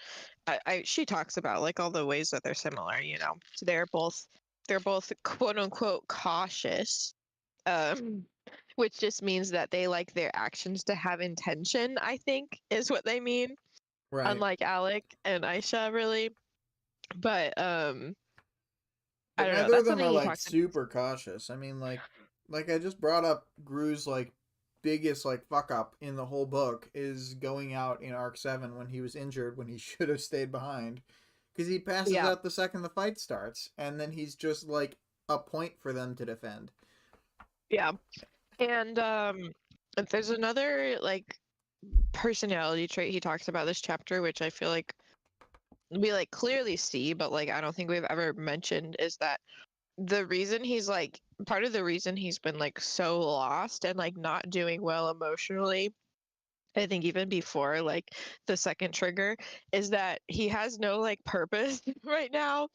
she talks about like all the ways that they're similar, you know. They're both quote unquote cautious. Um which just means that they like their actions to have intention, I think is what they mean.
Right.
Unlike Alec and Aisha, really. But I
But
don't know.
neither of
That's
them
something
are
he
like
talks about.
super cautious. I mean, like I just brought up, Gru's like biggest like fuck up in the whole book is going out in arc 7 when he was injured, when he should have stayed behind, because he passes
Yeah,
out the second the fight starts, and then he's just like a point for them to defend.
yeah. And if there's another like personality trait he talks about this chapter, which I feel like we like clearly see, but like I don't think we've ever mentioned, is that the reason he's like part of the reason he's been like so lost and like not doing well emotionally, I think even before like the second trigger, is that he has no like purpose right now.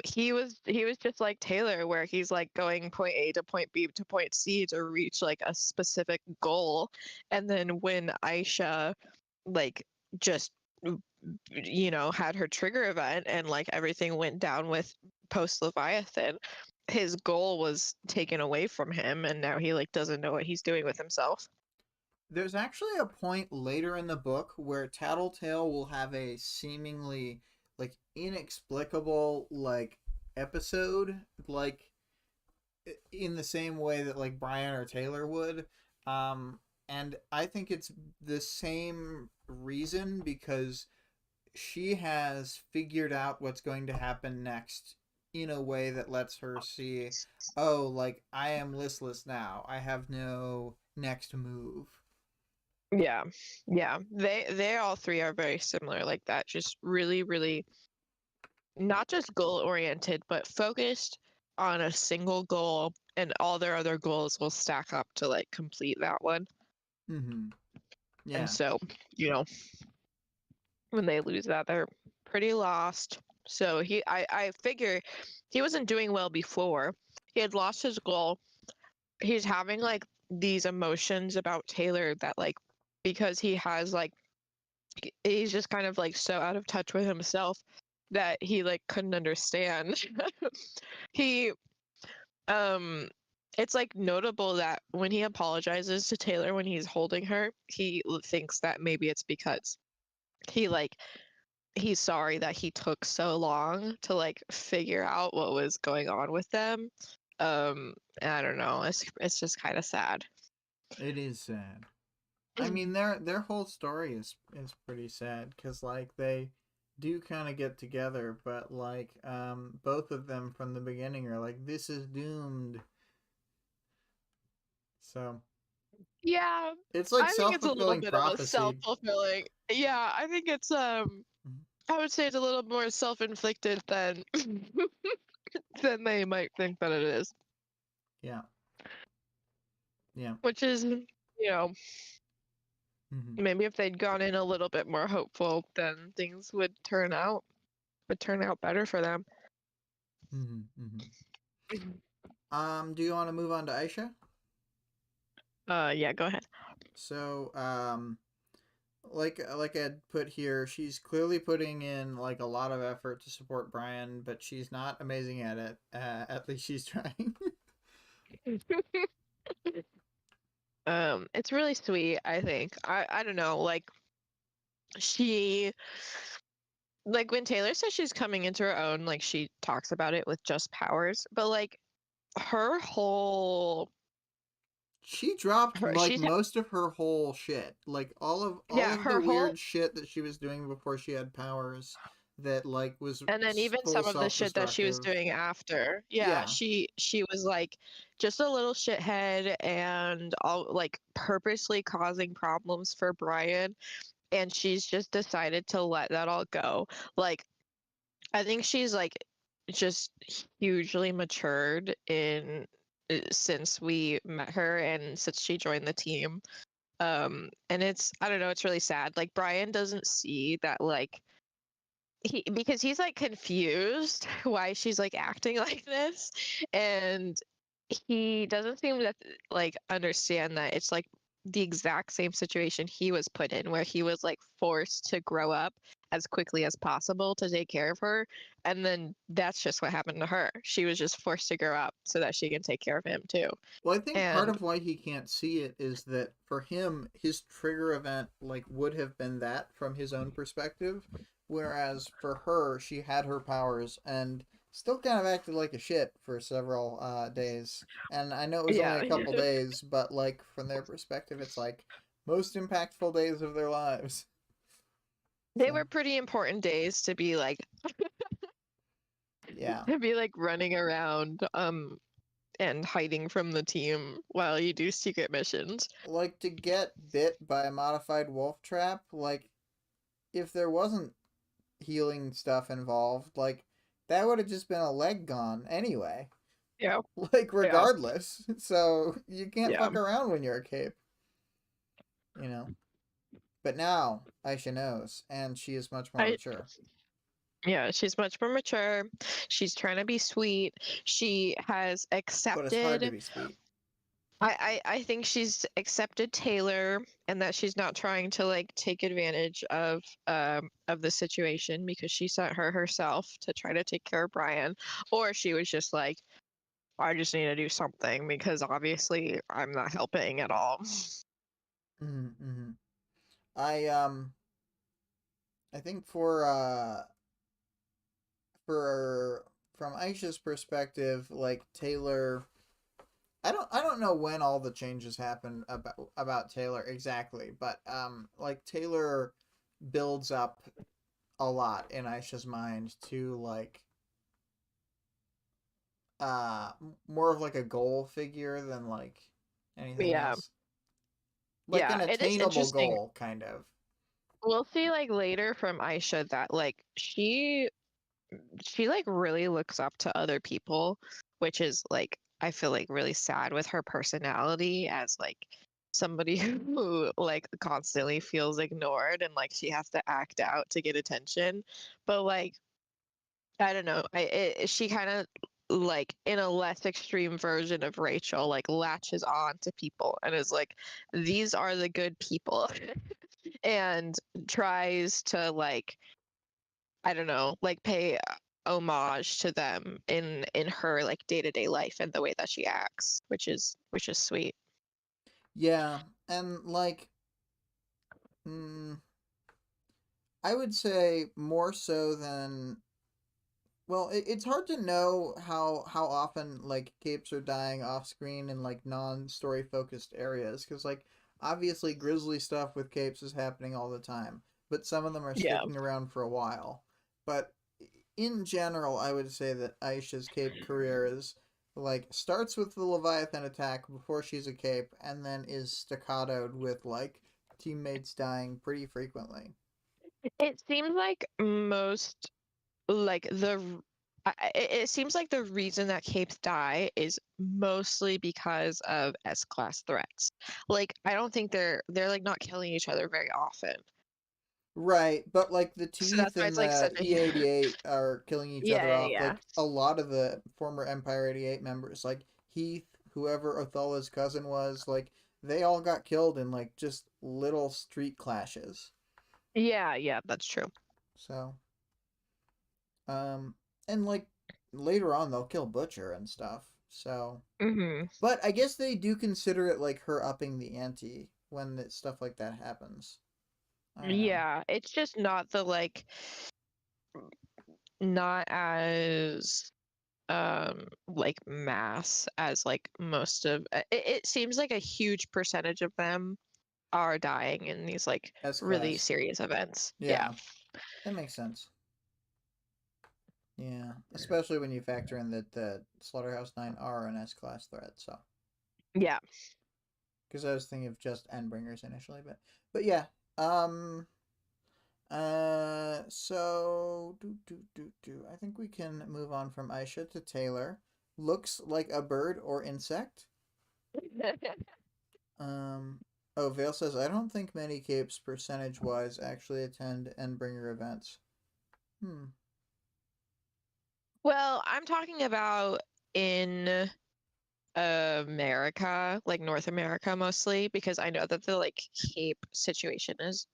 He was just like Taylor, where he's like going point A to point B to point C to reach like a specific goal. And then when Aisha like just had her trigger event and like everything went down with post Leviathan, his goal was taken away from him and now he like doesn't know what he's doing with himself.
There's actually a point later in the book where Tattletale will have a seemingly like inexplicable like episode, like in the same way that like Brian or Taylor would. And I think it's the same reason, because she has figured out what's going to happen next in a way that lets her see, oh, like I am listless now. I have no next move.
Yeah. Yeah. They all three are very similar like that. Just really, really not just goal oriented, but focused on a single goal and all their other goals will stack up to like complete that one.
Mm-hmm.
And
Yeah.
so, you know, when they lose that, they're pretty lost. So I figure he wasn't doing well before. He had lost his goal. He's having like these emotions about Taylor that like because he has like he's just kind of like so out of touch with himself that he like couldn't understand. he um it's like notable that when he apologizes to Taylor when he's holding her, he thinks that maybe it's because he like he's sorry that he took so long to like figure out what was going on with them. And I don't know, it's just kind of sad.
It is sad. I mean, their whole story is pretty sad, because like they do kind of get together, but like both of them from the beginning are like, this is doomed. So
Yeah,
it's like
I think it's a little
self-fulfilling
bit of a
prophecy.
self-fulfilling. Yeah, I think it's
Mhm.
I would say it's a little more self-inflicted than than they might think that it is.
Yeah. Yeah.
Which is,
Mm-hmm.
maybe if they'd gone in a little bit more hopeful, then things would turn out better for them.
Mm-hmm. Mm-hmm. Do you want to move on to Aisha?
Yeah, go ahead.
So, like Ed put here, she's clearly putting in like a lot of effort to support Brian, but she's not amazing at it. At least she's trying.
It's really sweet, I think. I don't know, like she like when Taylor says she's coming into her own, like she talks about it with just powers, but like her whole
She dropped
her
like
she's
most of her whole shit, like all
yeah,
of the
her whole
weird shit that she was doing before she had powers, that like was
and then even
full
some of the
self
shit that she was
destructive.
doing after. Yeah,
Yeah.
she was like just a little shithead and all like purposely causing problems for Brian, and she's just decided to let that all go. Like I think she's like just hugely matured in since we met her and since she joined the team. And it's I don't know, it's really sad. Like Brian doesn't see that like because he's like confused why she's like acting like this, and he doesn't seem to like understand that it's like the exact same situation he was put in where he was like forced to grow up as quickly as possible to take care of her. And then that's just what happened to her. She was just forced to grow up so that she can take care of him too.
Well, I think part
And
of why he can't see it is that for him, his trigger event like would have been that from his own perspective, whereas for her, she had her powers and still kind of acted like a shit for several days. And I know it was only
yeah,
a couple days, but like from their perspective, it's like most impactful days of their lives.
they
So
were pretty important days to be like
yeah,
running around and hiding from the team while you do secret missions.
like to get bit by a modified wolf trap, like if there wasn't healing stuff involved, like that would have just been a leg gone anyway.
Yeah.
Like
Yeah.
regardless. So you can't
Yeah.
fuck around when you're a cape, you know. But now Aisha knows, and she is much more
I
mature.
Yeah, she's much more mature. She's trying to be sweet. She has
But it's hard to
accepted
be sweet.
I think she's accepted Taylor and that she's not trying to like take advantage of the situation because she sent her herself to try to take care of Brian, or she was just like, I just need to do something because obviously I'm not helping at all.
Mm-hmm. I I think for from Aisha's perspective, like Taylor, I don't know when all the changes happen about Taylor exactly, but like Taylor builds up a lot in Aisha's mind to like more of like a goal figure than like anything
Yeah.
else. Like an
Yeah, it is
attainable
interesting.
goal kind of.
We'll see like later from Aisha that like she like really looks up to other people, which is like I feel like really sad with her personality as like somebody who like constantly feels ignored and like she has to act out to get attention. But like I don't know, she kind of like in a less extreme version of Rachel like latches on to people and is like these are the good people and tries to like I don't know, like pay homage to them in her like day-to-day life and the way that she acts, which is sweet.
Yeah, and like mm, I would say more so than well, it's hard to know how often like capes are dying off screen in like non-story focused areas because like obviously grisly stuff with capes is happening all the time, but some of them are
Yeah.
sticking around for a while. But in general, I would say that Aisha's cape career is like starts with the Leviathan attack before she's a cape, and then is staccatoed with like teammates dying pretty frequently.
It seems like most like it seems like the reason that capes die is mostly because of S-class threats. Like I don't think they're like not killing each other very often.
Right, but like the
So
Teeth
that's why
and
it's like
the
such a
E88 are killing each other
yeah,
off.
yeah.
Like a lot of the former Empire 88 members, like Heath, whoever Othello's cousin was, like they all got killed in like just little street clashes.
Yeah, yeah, that's true.
So, um, and like later on they'll kill Butcher and stuff. So,
Mhm.
but I guess they do consider it like her upping the ante when stuff like that happens. I don't know.
Yeah, it's just not the like not as like mass as like most of it seems like a huge percentage of them are dying in these like
S
really
class.
serious events. Yeah.
Yeah, that makes sense. Yeah, especially when you factor in that the Slaughterhouse 9 are an S class threat. So,
Yeah.
because I was thinking of just Endbringers initially, but yeah. Um. So I think we can move on from Aisha to Taylor. Looks like a bird or insect. Um. Oh, Vale says I don't think many capes percentage wise actually attend Endbringer events. Hmm.
Well, I'm talking about in America, like North America mostly, because I know that the like Cape situation is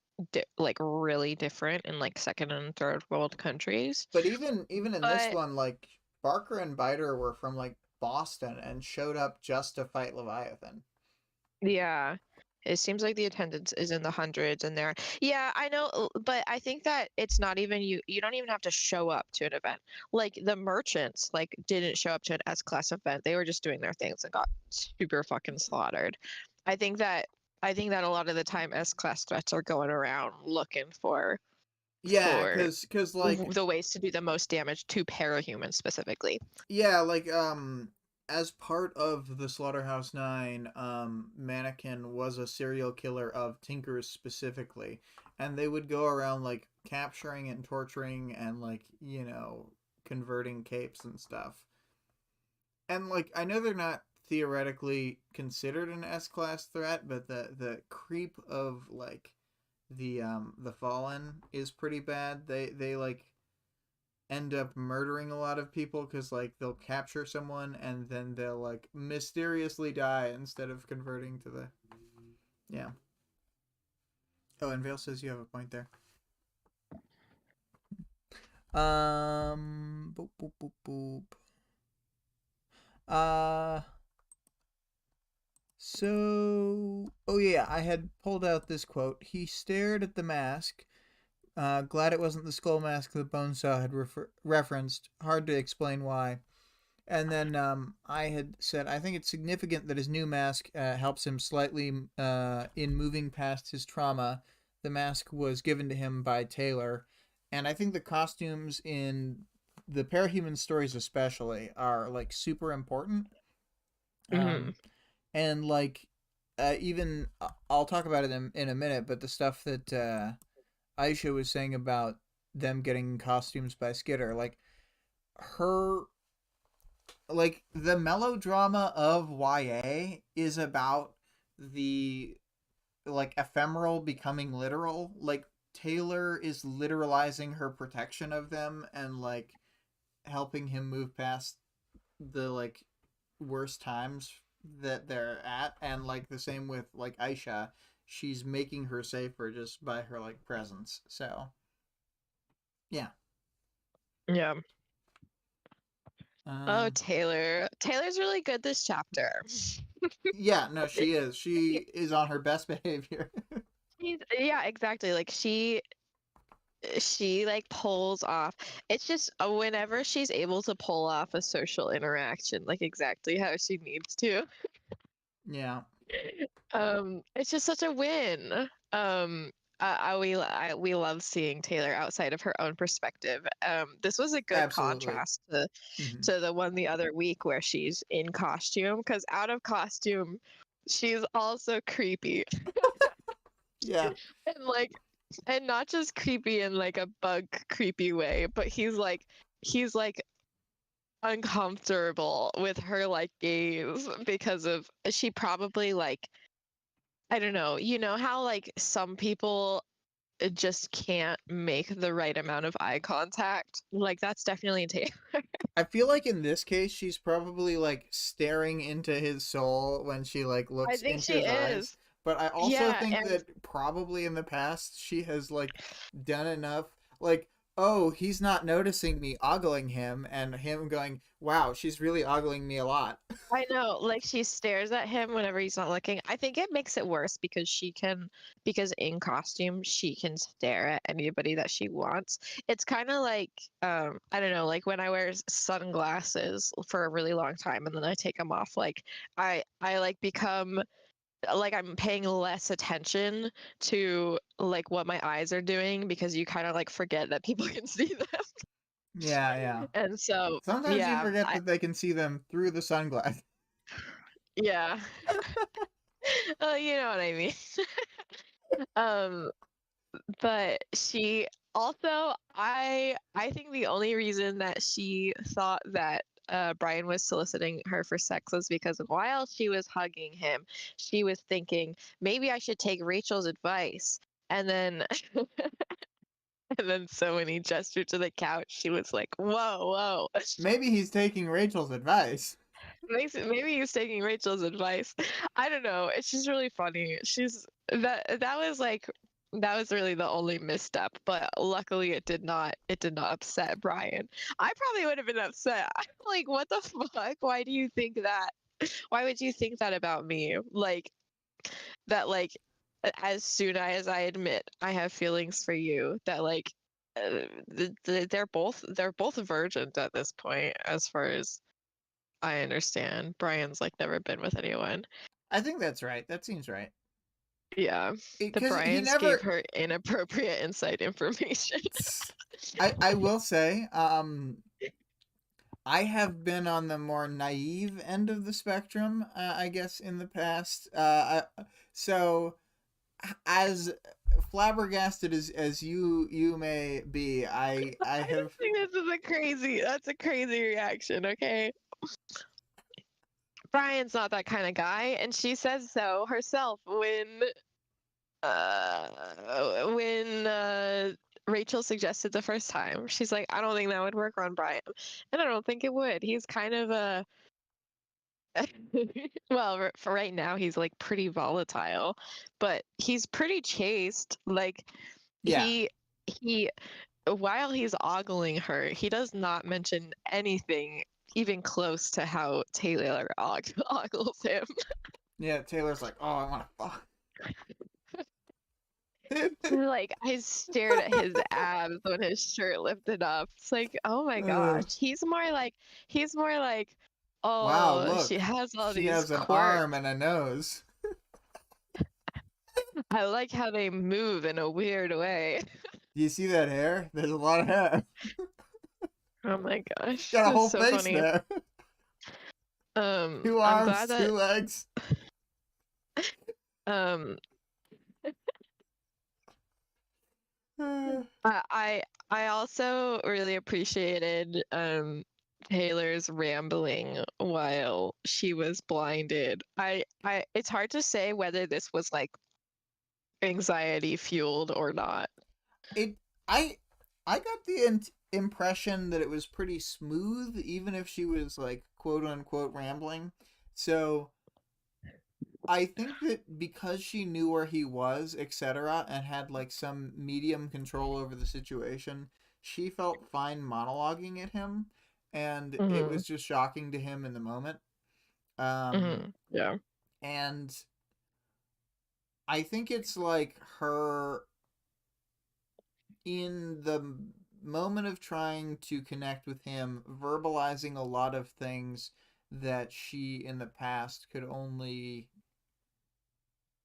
like really different in like second and third world countries.
But even in this
But
one, like Barker and Biter were from like Boston and showed up just to fight Leviathan.
yeah, it seems like the attendance is in the hundreds and there. Yeah, I know, but I think that it's not even you don't even have to show up to an event. Like the merchants like didn't show up to an S-class event. They were just doing their things and got super fucking slaughtered. I think that I think that a lot of the time S-class threats are going around looking
Yeah,
for
cause like
the ways to do the most damage to parahumans specifically.
yeah, like as part of the Slaughterhouse 9, Mannequin was a serial killer of Tinkers specifically, and they would go around like capturing and torturing and like, converting capes and stuff. And like I know they're not theoretically considered an S-class threat, but the creep of like the Fallen is pretty bad. They like end up murdering a lot of people because like they'll capture someone and then they'll like mysteriously die instead of converting to the yeah. Oh, and Vale says you have a point there. Boop boop boop boop. Uh, oh yeah, I had pulled out this quote. He stared at the mask. Glad it wasn't the skull mask that Bonesaw had referenced. Hard to explain why. And then I had said, I think it's significant that his new mask helps him slightly in moving past his trauma. The mask was given to him by Taylor. And I think the costumes in the Parahuman stories, especially, are like super important.
Hmm.
Um, and like, even I'll talk about it in a minute, but the stuff that Aisha was saying about them getting costumes by Skitter, like, her like the melodrama of YA is about the like ephemeral becoming literal. Like Taylor is literalizing her protection of them and like helping him move past the like worst times that they're at, and like the same with like Aisha, she's making her safer just by her like presence. So yeah.
Yeah. Oh,
um
Taylor. Taylor's really good this chapter.
yeah, no, she is on her best behavior.
Yeah, exactly. Like she like pulls off. It's just whenever she's able to pull off a social interaction like exactly how she needs to.
Yeah,
It's just such a win. We love seeing Taylor outside of her own perspective. This was a good
absolutely.
contrast to
Hmm.
the one the other week where she's in costume, because out of costume, she's also creepy.
Yeah,
And like, and not just creepy in like a bug creepy way, but he's like uncomfortable with her like gaze because of she probably like I don't know, you know how like some people just can't make the right amount of eye contact? Like that's definitely Taylor.
I feel like in this case she's probably like staring into his soul when she like
I
looks
think
into
she
his eyes.
is.
But I also
Yeah,
think
and
that probably in the past she has like done enough, like, oh, he's not noticing me ogling him, and him going, wow, she's really ogling me a lot.
I know, like she stares at him whenever he's not looking. I think it makes it worse because because in costume, she can stare at anybody that she wants. It's kind of like, I don't know, like when I wear sunglasses for a really long time and then I take them off, like I like become like I'm paying less attention to like what my eyes are doing because you kind of like forget that people can see them.
Yeah, yeah.
And so,
Sometimes you
yeah,
forget that they can see them through the sunglasses.
yeah. You know what I mean. Um, but she also, I think the only reason that she thought that Brian was soliciting her for sex was because while she was hugging him, she was thinking maybe I should take Rachel's advice. And then and then so when he gestured to the couch, she was like, "Whoa, whoa."
Maybe he's taking Rachel's advice.
Maybe he's taking Rachel's advice. I don't know. It's just really funny. She's that was like that was really the only misstep, but luckily it did not upset Brian. I probably would have been upset. Like, what the fuck? Why do you think that? Why would you think that about me? Like that as soon as I admit I have feelings for you, that they're both virgins at this point, as far as I understand. Brian's like never been with anyone.
I think that's right. That seems right.
Yeah, the
Because he
Bryans gave
never.
her inappropriate inside information.
I will say, I have been on the more naive end of the spectrum, I guess, in the past. So, as flabbergasted as you may be, I
I
have.
just think that's a crazy reaction, okay? Brian's not that kind of guy, and she says so herself when Rachel suggested the first time. She's like, I don't think that would work on Brian. And I don't think it would. He's kind of a well, for right now he's like pretty volatile, but he's pretty chaste. Like
Yeah,
he while he's ogling her, he does not mention anything even close to how Taylor ogles him.
yeah. Taylor's like, oh, I want to fuck.
Like I stared at his abs when his shirt lifted up. It's like, oh my gosh, he's more like,
Wow,
oh, she
look,
has all
she
these
has an
quirks.
arm and a nose.
I like how they move in a weird way.
Do you see that hair? There's a lot of hair.
Oh my gosh,
Got a
it's
whole
so
face
funny.
there. Two
I'm
arms,
glad
two
that
legs.
um
Uh,
I also really appreciated Taylor's rambling while she was blinded. I it's hard to say whether this was like anxiety fueled or not.
it. I. I got the impression that it was pretty smooth, even if she was like quote unquote rambling. So I think that because she knew where he was, etc., and had like some medium control over the situation, she felt fine monologuing at him, and it
Hmm.
was just shocking to him in the moment. Um,
Hmm. Yeah.
and I think it's like her in the moment of trying to connect with him, verbalizing a lot of things that she in the past could only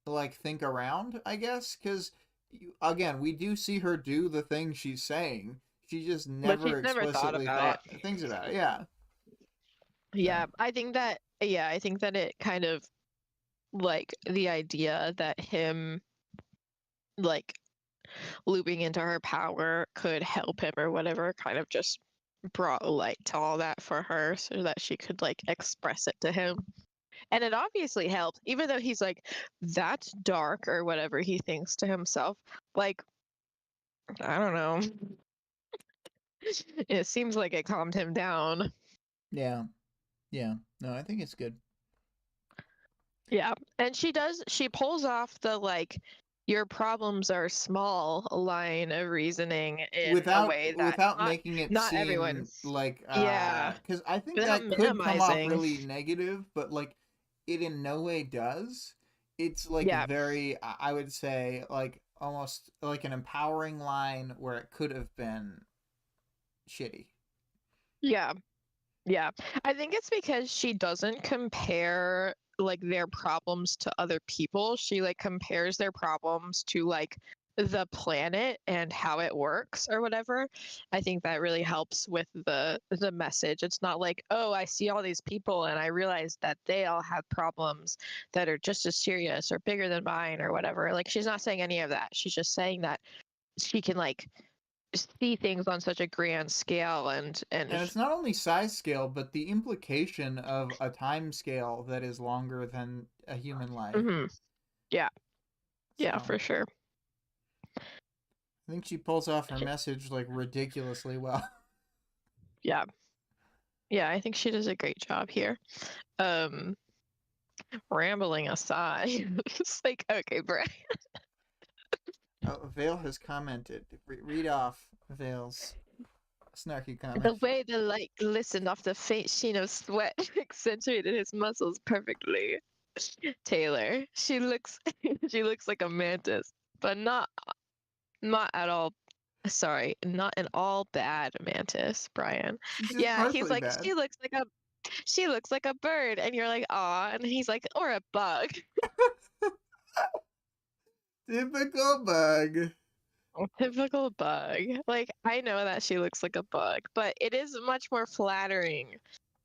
like think around, I guess, because again, we do see her do the thing she's saying. She just
But
never
she's never thought
explicitly
about it.
thought things about it. Yeah.
Yeah,
So
I think that it kind of like the idea that him like looping into her power could help him or whatever kind of just brought light to all that for her so that she could like express it to him. And it obviously helped, even though he's like, that's dark or whatever he thinks to himself. Like, I don't know. It seems like it calmed him down.
yeah, yeah. No, I think it's good.
Yeah. And she pulls off the like, your problems are small line of reasoning in a way that
Without
not
making it
not everyone.
seem like
Yeah.
because I think
Without
that could come off
minimizing.
really negative, but like it in no way does. It's like
Yeah.
very I would say like almost like an empowering line where it could have been shitty.
Yeah. Yeah. I think it's because she doesn't compare like their problems to other people. She like compares their problems to like the planet and how it works or whatever. I think that really helps with the message. It's not like, "Oh, I see all these people and I realize that they all have problems that are just as serious or bigger than mine or whatever." Like she's not saying any of that. She's just saying that she can like see things on such a grand scale and
And it's not only size scale, but the implication of a time scale that is longer than a human life.
mhm. Yeah. Yeah,
So
for sure.
I think she pulls off her message like ridiculously well.
Yeah. Yeah, I think she does a great job here. Um, Rambling aside, it's like, okay, Brian.
Oh, Vale has commented. Read off Vale's snarky comment.
The way the light glistened off the faint sheen of sweat accentuated his muscles perfectly. Taylor, she looks she looks like a mantis, but not at all. Sorry, not an all bad mantis, Brian.
She's just
Yeah, he's
partially
like
bad.
she looks like a bird, and you're like, aw, and he's like, or a bug.
Typical bug.
Typical bug. Like, I know that she looks like a bug, but it is much more flattering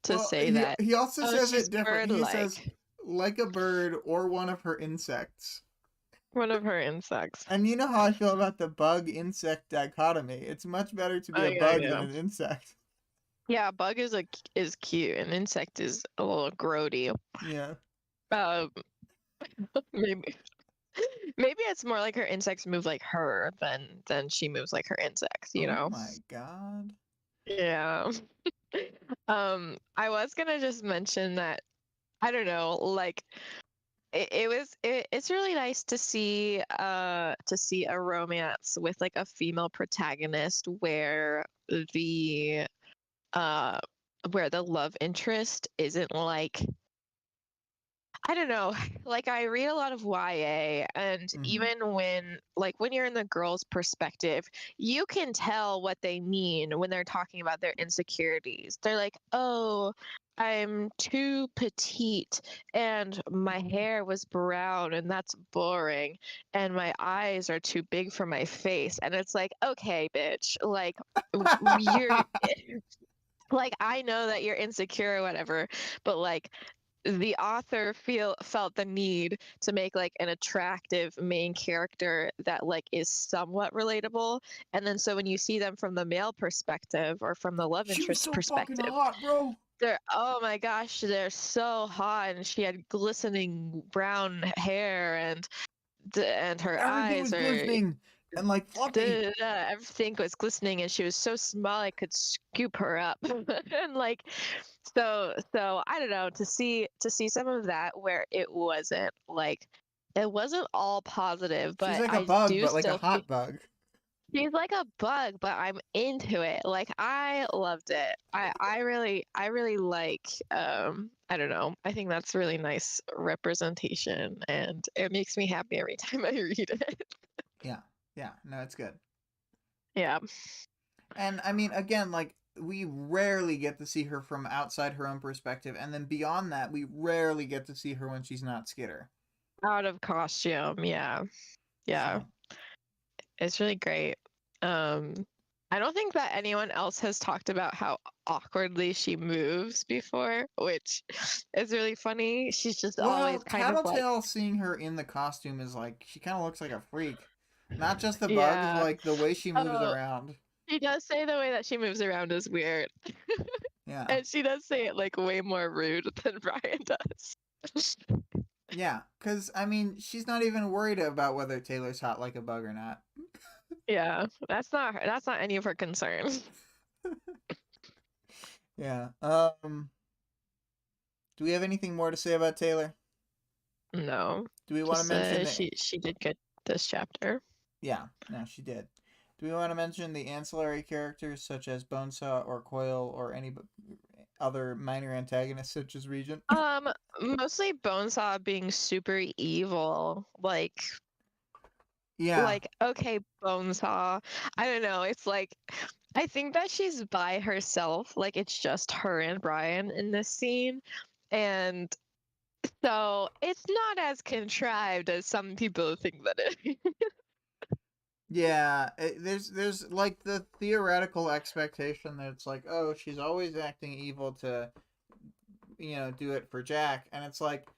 to
Well,
say that,
he also
oh,
says
she's
it different. He says
bird-like.
like a bird or one of her insects.
One of her insects.
And you know how I feel about the bug insect dichotomy. It's much better to be
Oh
a
yeah,
bug than
yeah.
an insect.
Yeah, bug is cute, and insect is a little grody.
Yeah.
Um, maybe maybe it's more like her insects move like her than she moves like her insects, you
Oh
know?
my god.
Yeah. I was gonna just mention that I don't know, like it's really nice to see a romance with like a female protagonist the uh where the love interest isn't like I don't know. Like I read a lot of YA and
Mm-hmm.
even when you're in the girl's perspective, you can tell what they mean when they're talking about their insecurities. They're like, "Oh, I'm too petite and my hair was brown and that's boring and my eyes are too big for my face." And it's like, "Okay, bitch. Like you're like I know that you're insecure or whatever, but like the author felt the need to make like an attractive main character that like is somewhat relatable, and then so when you see them from the male perspective or from the love
She was
interest
so fucking
perspective,
hot, bro.
they're oh my gosh, they're so hot, and she had glistening brown hair, and her
Everything
eyes
was
are
glistening and like fluffy.
everything was glistening, and she was so small I could scoop her up. And like so I don't know, to see some of that where it wasn't all positive,
She's
but
like a
I
bug,
do
but like a
still feel
hot bug.
she's like a bug, but I'm into it. Like I loved it. I really like I don't know. I think that's really nice representation, and it makes me happy every time I read it.
Yeah. Yeah. No, it's good.
Yeah.
And I mean, again, like we rarely get to see her from outside her own perspective, and then beyond that, we rarely get to see her when she's not Skitter.
Out of costume. Yeah. Yeah.
So
It's really great. Um, I don't think that anyone else has talked about how awkwardly she moves before, which is really funny. She's just always
well,
kind of like,
Tattletale seeing her in the costume is like she kind of looks like a freak. Not just the bug,
yeah.
like the way she moves
Oh,
around.
she does say the way that she moves around is weird.
Yeah.
And she does say it like way more rude than Brian does.
Yeah, because I mean, she's not even worried about whether Taylor's hot like a bug or not.
Yeah, that's not any of her concern.
Yeah. Do we have anything more to say about Taylor?
No,
Do we want to
just
mention that?
she did good this chapter.
Yeah, no, she did. Do we want to mention the ancillary characters such as Bonesaw or Coil or any other minor antagonists such as Regent?
Mostly Bonesaw being super evil.
Yeah,
Okay, Bonesaw. I don't know. It's like I think that she's by herself. Like it's just her and Brian in this scene. And so it's not as contrived as some people think that it is.
yeah. There's like the theoretical expectation that it's like, oh, she's always acting evil to, do it for Jack, and it's like,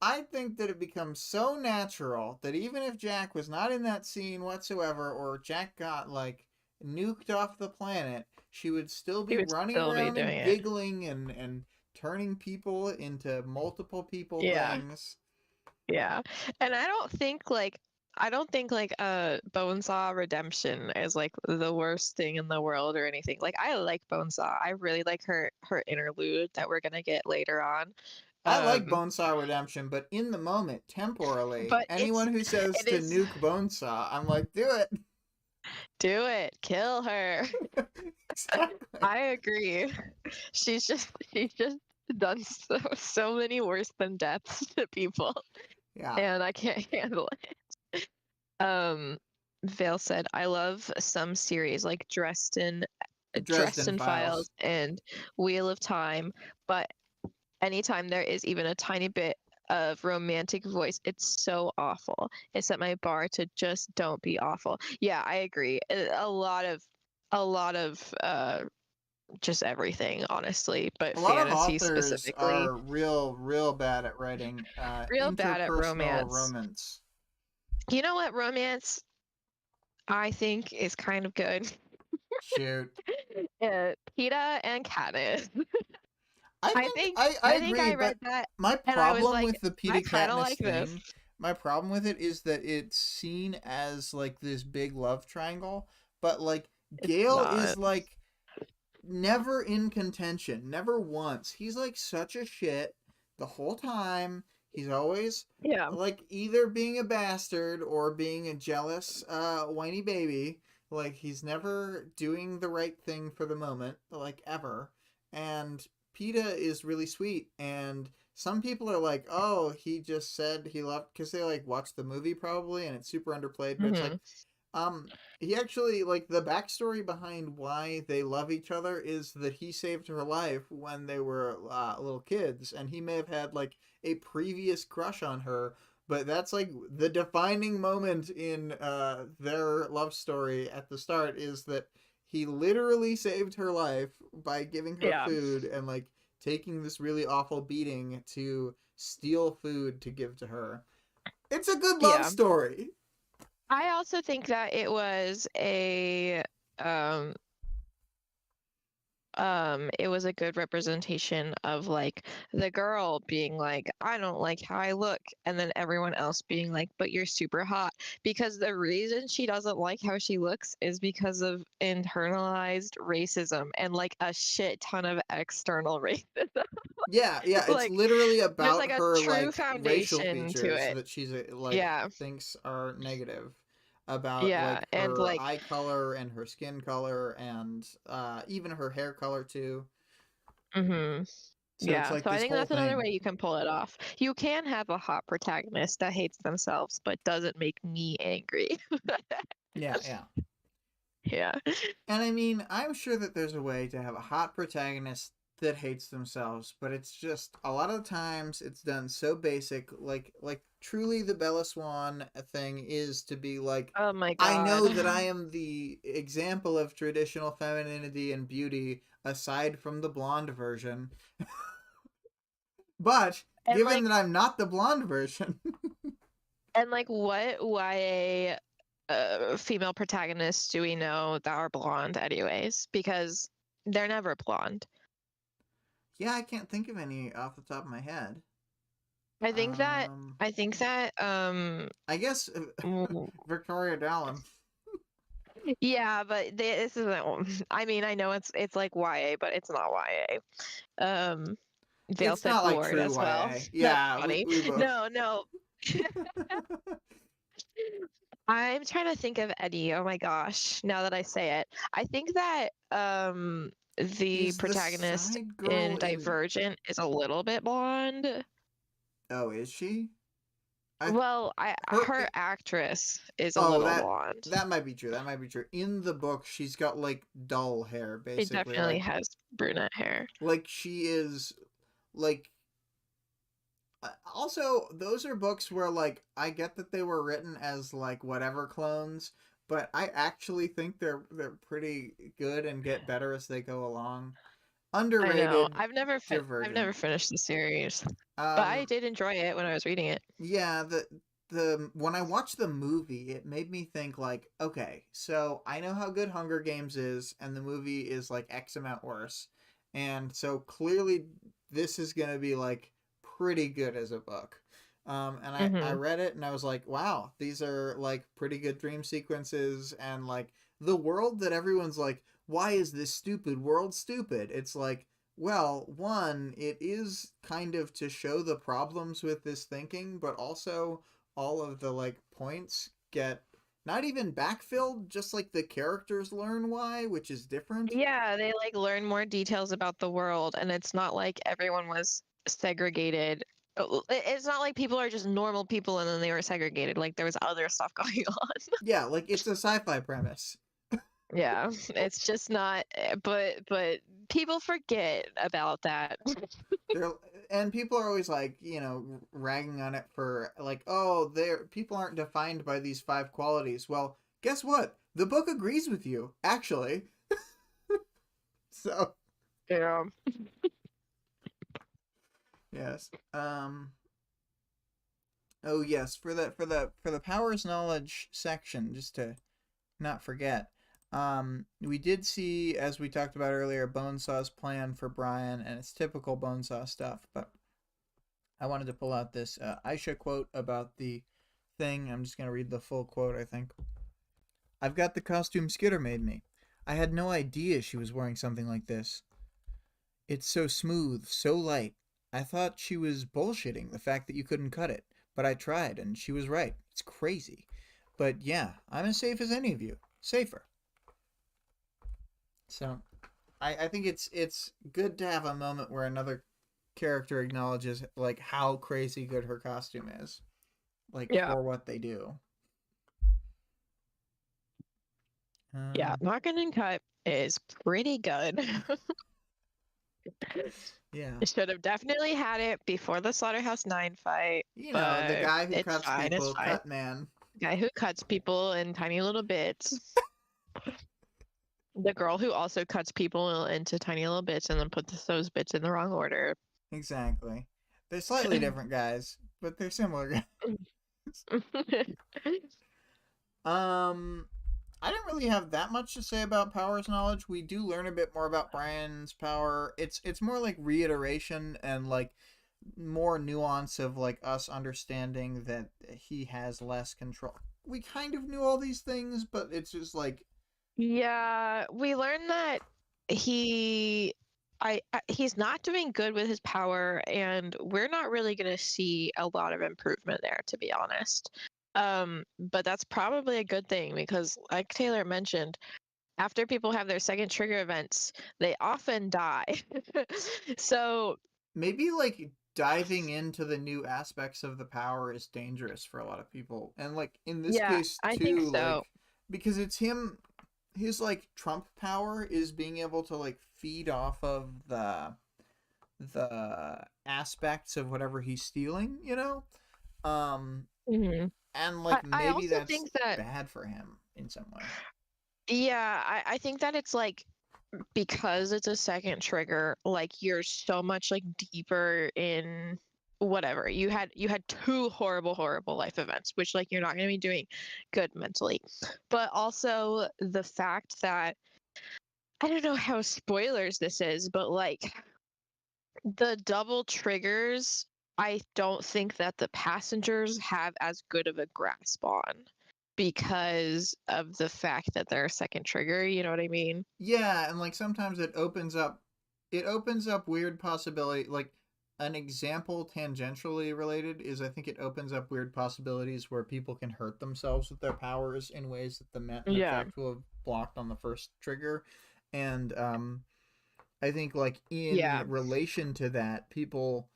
I think that it becomes so natural that even if Jack was not in that scene whatsoever, or Jack got like nuked off the planet, she would still
She
be
would
running
still be
around
doing
and
it.
giggling and turning people into multiple people
Yeah.
things.
Yeah. And I don't think like Bonesaw Redemption is like the worst thing in the world or anything. Like I like Bonesaw. I really like her interlude that we're gonna get later on.
I like
Um,
Bonesaw Redemption, but in the moment, temporally,
but
anyone who says
it
to
is
nuke Bonesaw, I'm like, do it.
do it, kill her.
Exactly.
I agree. She's just done so many worse than deaths to people,
Yeah.
and I can't handle it. Vale said, I love some series like
Dresden
Dresden
Files.
Files and Wheel of Time, but anytime there is even a tiny bit of romantic voice, it's so awful. It set my bar to just don't be awful. Yeah, I agree. A lot of just everything, honestly, but
A lot of
fantasy
authors
specifically.
are real bad at writing
Real bad at
interpersonal
romance.
romance.
You know what romance I think is kind of good?
Shoot.
PETA and Katniss.
I
I
think
think
I
I think
agree,
I
but
read that
my
and I was
problem
like,
with the
I
Peeta
kind of
Katniss
like this.
thing, my problem with it is that it's seen as like this big love triangle, but like
It's
Gale is
not.
like never in contention, never once. He's like such a shit the whole time. He's always
Yeah.
like either being a bastard or being a jealous whiny baby. Like he's never doing the right thing for the moment, like ever. And PETA is really sweet, and some people are like, "Oh, he just said he loved," because they like watched the movie probably, and it's super underplayed. But it's like,
Hmm.
um, he actually like the backstory behind why they love each other is that he saved her life when they were little kids, and he may have had like a previous crush on her, but that's like the defining moment in their love story at the start is that he literally saved her life by giving her
Yeah.
food and like taking this really awful beating to steal food to give to her. It's a good love
Yeah.
story.
I also think that it was um it was a good representation of like the girl being like, I don't like how I look, and then everyone else being like, but you're super hot, because the reason she doesn't like how she looks is because of internalized racism and like a shit ton of external racism.
Yeah, yeah, it's
Like
literally
there's
about
like a
her
true
like racial
foundation to
features
it.
that she's like
Yeah.
thinks are negative about
Yeah,
like
and
her
like
eye color and her skin color and even her hair color too.
mhm.
So it's
Yeah,
like
so I
this
think
whole
that's another
thing.
way you can pull it off. You can have a hot protagonist that hates themselves but doesn't make me angry.
Yeah, yeah.
Yeah.
And I mean, I'm sure that there's a way to have a hot protagonist that hates themselves, but it's just a lot of times it's done so basic. Like truly, the Bella Swan thing is to be like,
Oh my
I
God.
know that I am the example of traditional femininity and beauty, aside from the blonde version. But
And
given
like
that I'm not the blonde version,
what YA female protagonists do we know that are blonde anyways? Because they're never blonde.
yeah, I can't think of any off the top of my head.
I think that
Um,
I think that
I guess
mm,
Victoria Dallin.
yeah, but this isn't. I mean, I know it's like YA, but it's not YA. Vale
It's
said
not like
Ward
true
as well.
YA.
That's
Yeah,
funny.
we both.
No, no. I'm trying to think of Eddie. Oh my gosh, now that I say it. I think that the
Is the
protagonist
side girl
in
in?
Divergent is a little bit blonde.
Oh, is she? I
Well,
her.
her actress is a
Oh,
little
that
blonde.
that might be true. That might be true. In the book, she's got like dull hair,
She
basically.
definitely has brunette hair.
Like she is like. Also, those are books where like I get that they were written as like whatever clones, but I actually think they're pretty good and get better as they go along.
I know.
Underrated,
I've never
Divergent.
finished the series, but I
Um,
did enjoy it when I was reading it.
yeah, the when I watched the movie, it made me think like, okay, so I know how good Hunger Games is, and the movie is like X amount worse, and so clearly this is gonna be like pretty good as a book. And I
Hmm.
read it and I was like, wow, these are like pretty good dream sequences and like the world that everyone's like, why is this stupid world stupid? It's like Well, one, it is kind of to show the problems with this thinking, but also all of the like points get not even backfilled, just like the characters learn why, which is different.
Yeah, they like learn more details about the world, and it's not like everyone was segregated. It's not like people are just normal people and then they were segregated. Like there was other stuff going on.
Yeah, like it's a sci-fi premise.
Yeah, it's just not. But people forget about that.
They're and people are always like, you know, ragging on it for like, oh, they're people aren't defined by these five qualities. Well, guess what? The book agrees with you, actually. So
Yeah.
yes. Oh yes, for the powers knowledge section, just to not forget. We did see, as we talked about earlier, Bonesaw's plan for Brian, and it's typical Bonesaw stuff. But I wanted to pull out this Aisha quote about the thing. I'm just gonna read the full quote. I think I've got the costume Skitter made me. I had no idea she was wearing something like this. It's so smooth, so light. I thought she was bullshitting the fact that you couldn't cut it, but I tried, and she was right. It's crazy. But yeah, I'm as safe as any of you. Safer. So I think it's good to have a moment where another character acknowledges like how crazy good her costume is. Like
Yeah.
for what they do.
Yeah.
Um
Knocking and cut is pretty good.
yeah.
Should have definitely had it before the Slaughterhouse 9 fight,
You know, the
but
guy who
it's
cuts
fine. It's
people,
fine.
cut man.
Guy who cuts people in tiny little bits. The girl who also cuts people into tiny little bits and then puts those bits in the wrong order.
Exactly. They're slightly different guys, but they're similar guys. Um, I didn't really have that much to say about Power's knowledge. We do learn a bit more about Brian's power. It's more like reiteration and like more nuance of like us understanding that he has less control. We kind of knew all these things, but it's just like
Yeah, we learned that he he's not doing good with his power, and we're not really going to see a lot of improvement there, to be honest. But that's probably a good thing because, like Taylor mentioned, after people have their second trigger events, they often die. So,
maybe like diving into the new aspects of the power is dangerous for a lot of people. And like in this
yeah,
case
I think
too,
so.
like because it's him his like trump power is being able to like feed off of the aspects of whatever he's stealing, you know? Um
hmm
and
I,
like
I
maybe
also
that's
think that,
bad for him in some way.
yeah, I think that it's like because it's a second trigger, like you're so much like deeper in whatever. You had two horrible life events, which like you're not going to be doing good mentally. But also the fact that I don't know how spoilers this is, but like the double triggers, I don't think that the passengers have as good of a grasp on because of the fact that they're a second trigger, you know what I mean?
Yeah, and like sometimes it opens up weird possibility like an example tangentially related is I think it opens up weird possibilities where people can hurt themselves with their powers in ways that the
Yeah.
effect will have blocked on the first trigger. And I think like in
Yeah.
relation to that, people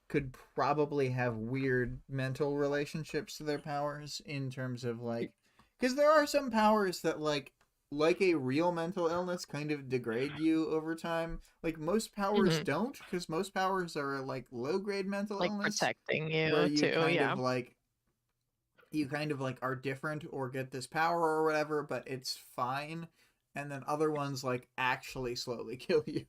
could probably have weird mental relationships to their powers in terms of like because there are some powers that like a real mental illness kind of degrade you over time. Like most powers
hmm
don't, because most powers are like low grade mental
Like
illness
protecting
where
you
you
too.
kind
Yeah.
of like are different or get this power or whatever, but it's fine. And then other ones like actually slowly kill you.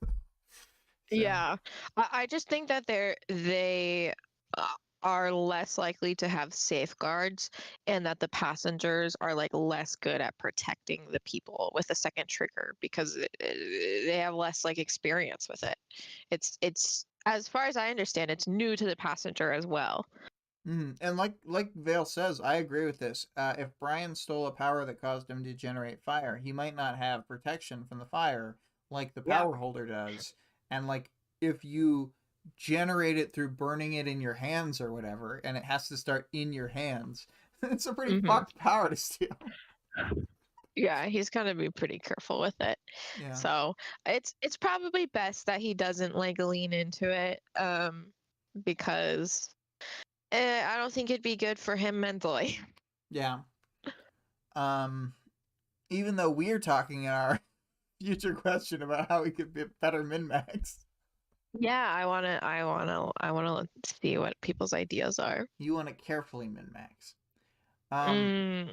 So
Yeah. I just think that they uh, are less likely to have safeguards and that the passengers are like less good at protecting the people with a second trigger because they have less like experience with it. It's as far as I understand, it's new to the passenger as well.
And like Vale says, I agree with this. If Brian stole a power that caused him to generate fire, he might not have protection from the fire like the
Yeah.
power holder does. and like if you generate it through burning it in your hands or whatever, and it has to start in your hands, it's a pretty
Mm-hmm.
fucked power to steal.
Yeah, he's gonna be pretty careful with it.
Yeah.
So it's probably best that he doesn't like lean into it, because I don't think it'd be good for him mentally.
Yeah. Um, even though we're talking in our future question about how we could be better min max.
Yeah, I wanna see what people's ideas are.
You want to carefully min max. Um,
Mm,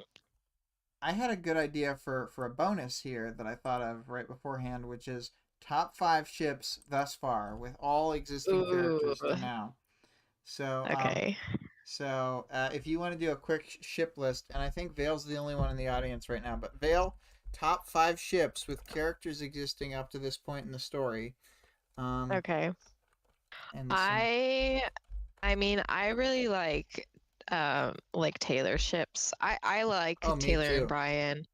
I had a good idea for a bonus here that I thought of right beforehand, which is top 5 ships thus far with all existing
ooh,
characters to now. So,
okay.
if you want to do a quick ship list, and I think Vale's the only one in the audience right now, but Vale, top 5 ships with characters existing up to this point in the story.
Okay.
And some.
I mean, I really like Taylor ships. I like
Oh, me
Taylor and
too.
Brian.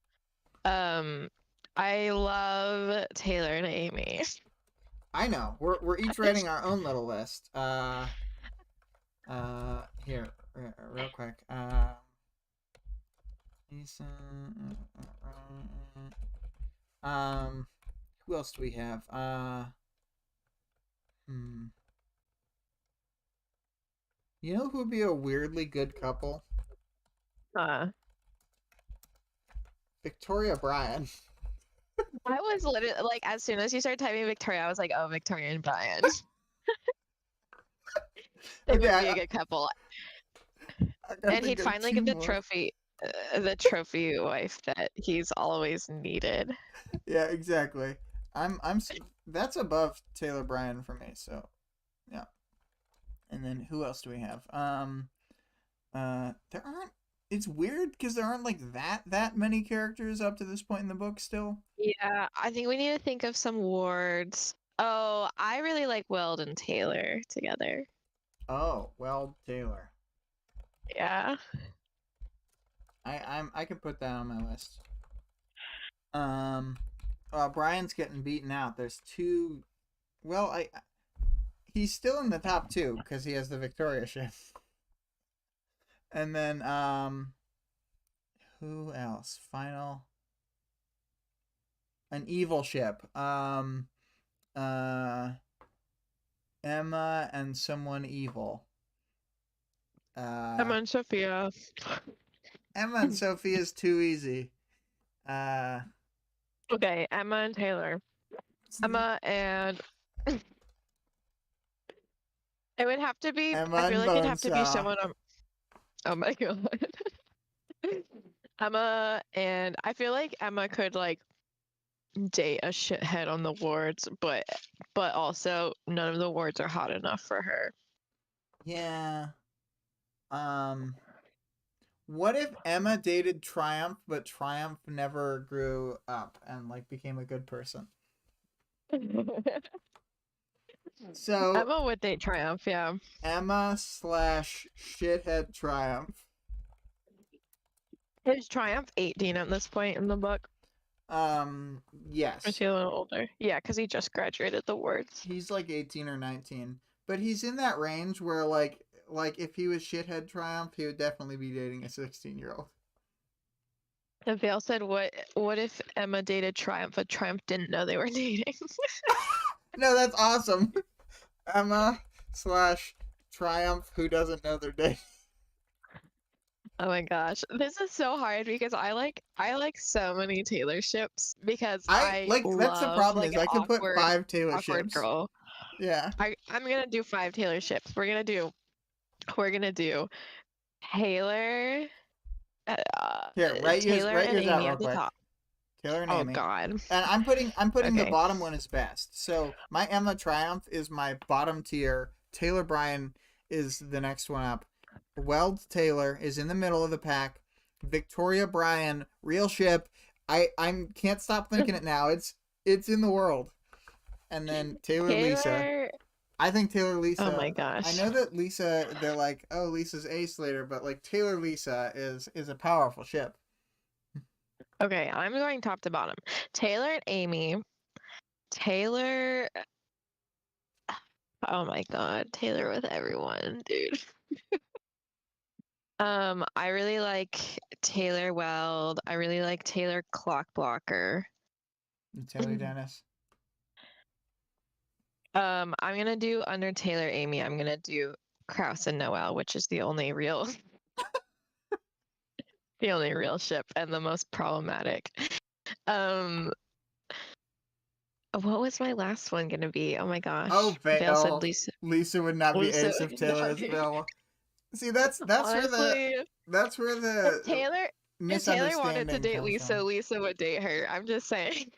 Um, I love Taylor and Amy.
I know. We're each writing our own little list. Here, real quick. Lisa. Who else do we have? Hmm. You know who would be a weirdly good couple?
Uh,
Victoria Bryan.
I was literally like, as soon as you started typing Victoria, I was like, oh, Victoria and Brian. They
Okay,
would be a good couple.
I gotta
And
think
he'd
of
finally
two
get
more.
the trophy wife that he's always needed.
Yeah, exactly. That's above Taylor Bryan for me. So yeah. And then who else do we have? There aren't. It's weird because there aren't like that many characters up to this point in the book still.
Yeah, I think we need to think of some wards. Oh, I really like Weld and Taylor together.
Oh, well, Taylor.
Yeah.
I can put that on my list. Brian's getting beaten out. There's two. Well, he's still in the top 2 because he has the Victoria ship. And then who else? Final. An evil ship. Uh, Emma and someone evil.
Emma and Sophia.
Emma and Sophie is too easy.
Okay, Emma and Taylor. Emma and it would have to be.
Emma
I feel
and
like it'd have to be
Bonesaw.
someone. Oh my god. Emma and I feel like Emma could like date a shithead on the wards, but also none of the wards are hot enough for her.
Yeah. Um. What if Emma dated Triumph, but Triumph never grew up and like became a good person? So
Emma would date Triumph, yeah.
Emma slash shithead Triumph.
Is Triumph 18 at this point in the book? Or is
Yes.
he a little older? Yeah, because he just graduated the wards.
He's like 18 or 19. But he's in that range where like if he was shithead Triumph, he would definitely be dating a 16-year-old.
And Vale said, what if Emma dated Triumph, but Triumph didn't know they were dating?
No, that's awesome. Emma slash Triumph who doesn't know their dating.
Oh my gosh. This is so hard because I like so many Taylor ships because I
That's the
love
problem
like
is
an
I could put 5 Taylor
awkward
ships.
girl.
Yeah.
I'm gonna do 5 Taylor ships. We're gonna do Taylor,
Here, write yours
Taylor and
out
Amy
real
at the
quick.
top.
Taylor and
Oh
Amy.
God.
And I'm putting the
Okay.
bottom one as best. So my Emma Triumph is my bottom tier. Taylor Bryan is the next one up. Weld Taylor is in the middle of the pack. Victoria Bryan, real ship. I can't stop thinking it now. It's in the world. And then Taylor Lisa.
Taylor.
I think Taylor Lisa.
Oh my gosh.
I know that Lisa. They're like, oh, Lisa's ace later, but like Taylor Lisa is a powerful ship.
Okay, I'm going top to bottom. Taylor and Amy. Taylor. Oh my god, Taylor with everyone, dude. I really like Taylor Weld. I really like Taylor Clockblocker.
Taylor Dennis.
I'm gonna do under Taylor Amy. I'm gonna do Kraus and Noel, which is the only real, the only real ship and the most problematic. Um, what was my last one gonna be? Oh my
Oh,
gosh, Vale said
Vale.
Lisa.
Lisa would not be
Lisa,
ace if Taylor is available. See, that's
honestly,
where
if
the
Taylor if Taylor wanted to
misunderstanding
date
comes
Lisa,
from.
Lisa would date her. I'm just saying.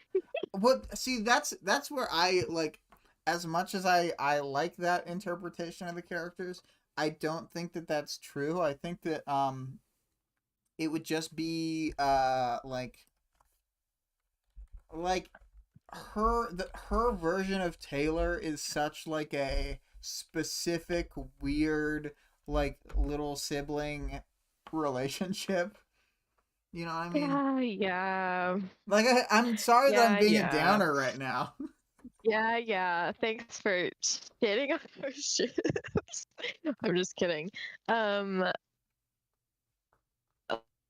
What? See, that's where I like. As much as I like that interpretation of the characters, I don't think that that's true. I think that it would just be like her version of Taylor is such like a specific weird like little sibling relationship. You know what I mean?
Yeah, yeah,
Like I'm sorry that I'm
yeah,
being a
yeah,
downer right now.
yeah, yeah. Thanks for shitting on our ships. I'm just kidding. Um,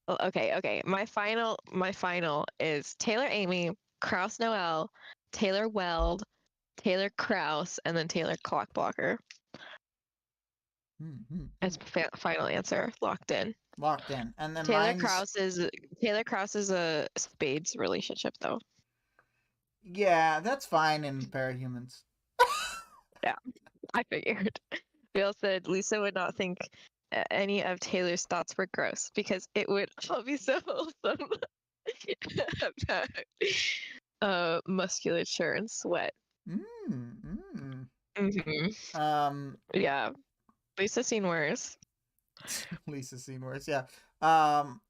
okay, okay. My final is Taylor Amy, Kraus Noel, Taylor Weld, Taylor Kraus, and then Taylor Clockblocker. As final answer, locked in.
Locked in. And then
Taylor
mine's
Kraus is Taylor Kraus is a Spades relationship though.
yeah, that's fine in parahumans.
Yeah, I figured. Bill said Lisa would not think any of Taylor's thoughts were gross because it would all be so wholesome about musculature and sweat. Hmm.
Um
Yeah, Lisa's seen worse.
Lisa seen worse, yeah.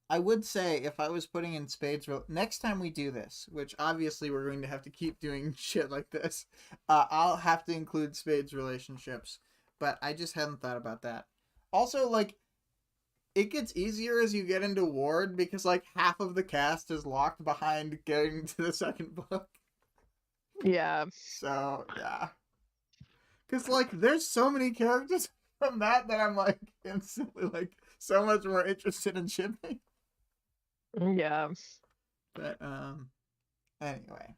I would say if I was putting in spades next time we do this, which obviously we're going to have to keep doing shit like this, I'll have to include spades relationships. But I just hadn't thought about that. Also, like, it gets easier as you get into Ward because like half of the cast is locked behind getting to the second book.
Yeah.
So yeah. Cause like there's so many characters from that I'm like instantly like so much more interested in shipping.
Yeah.
But anyway.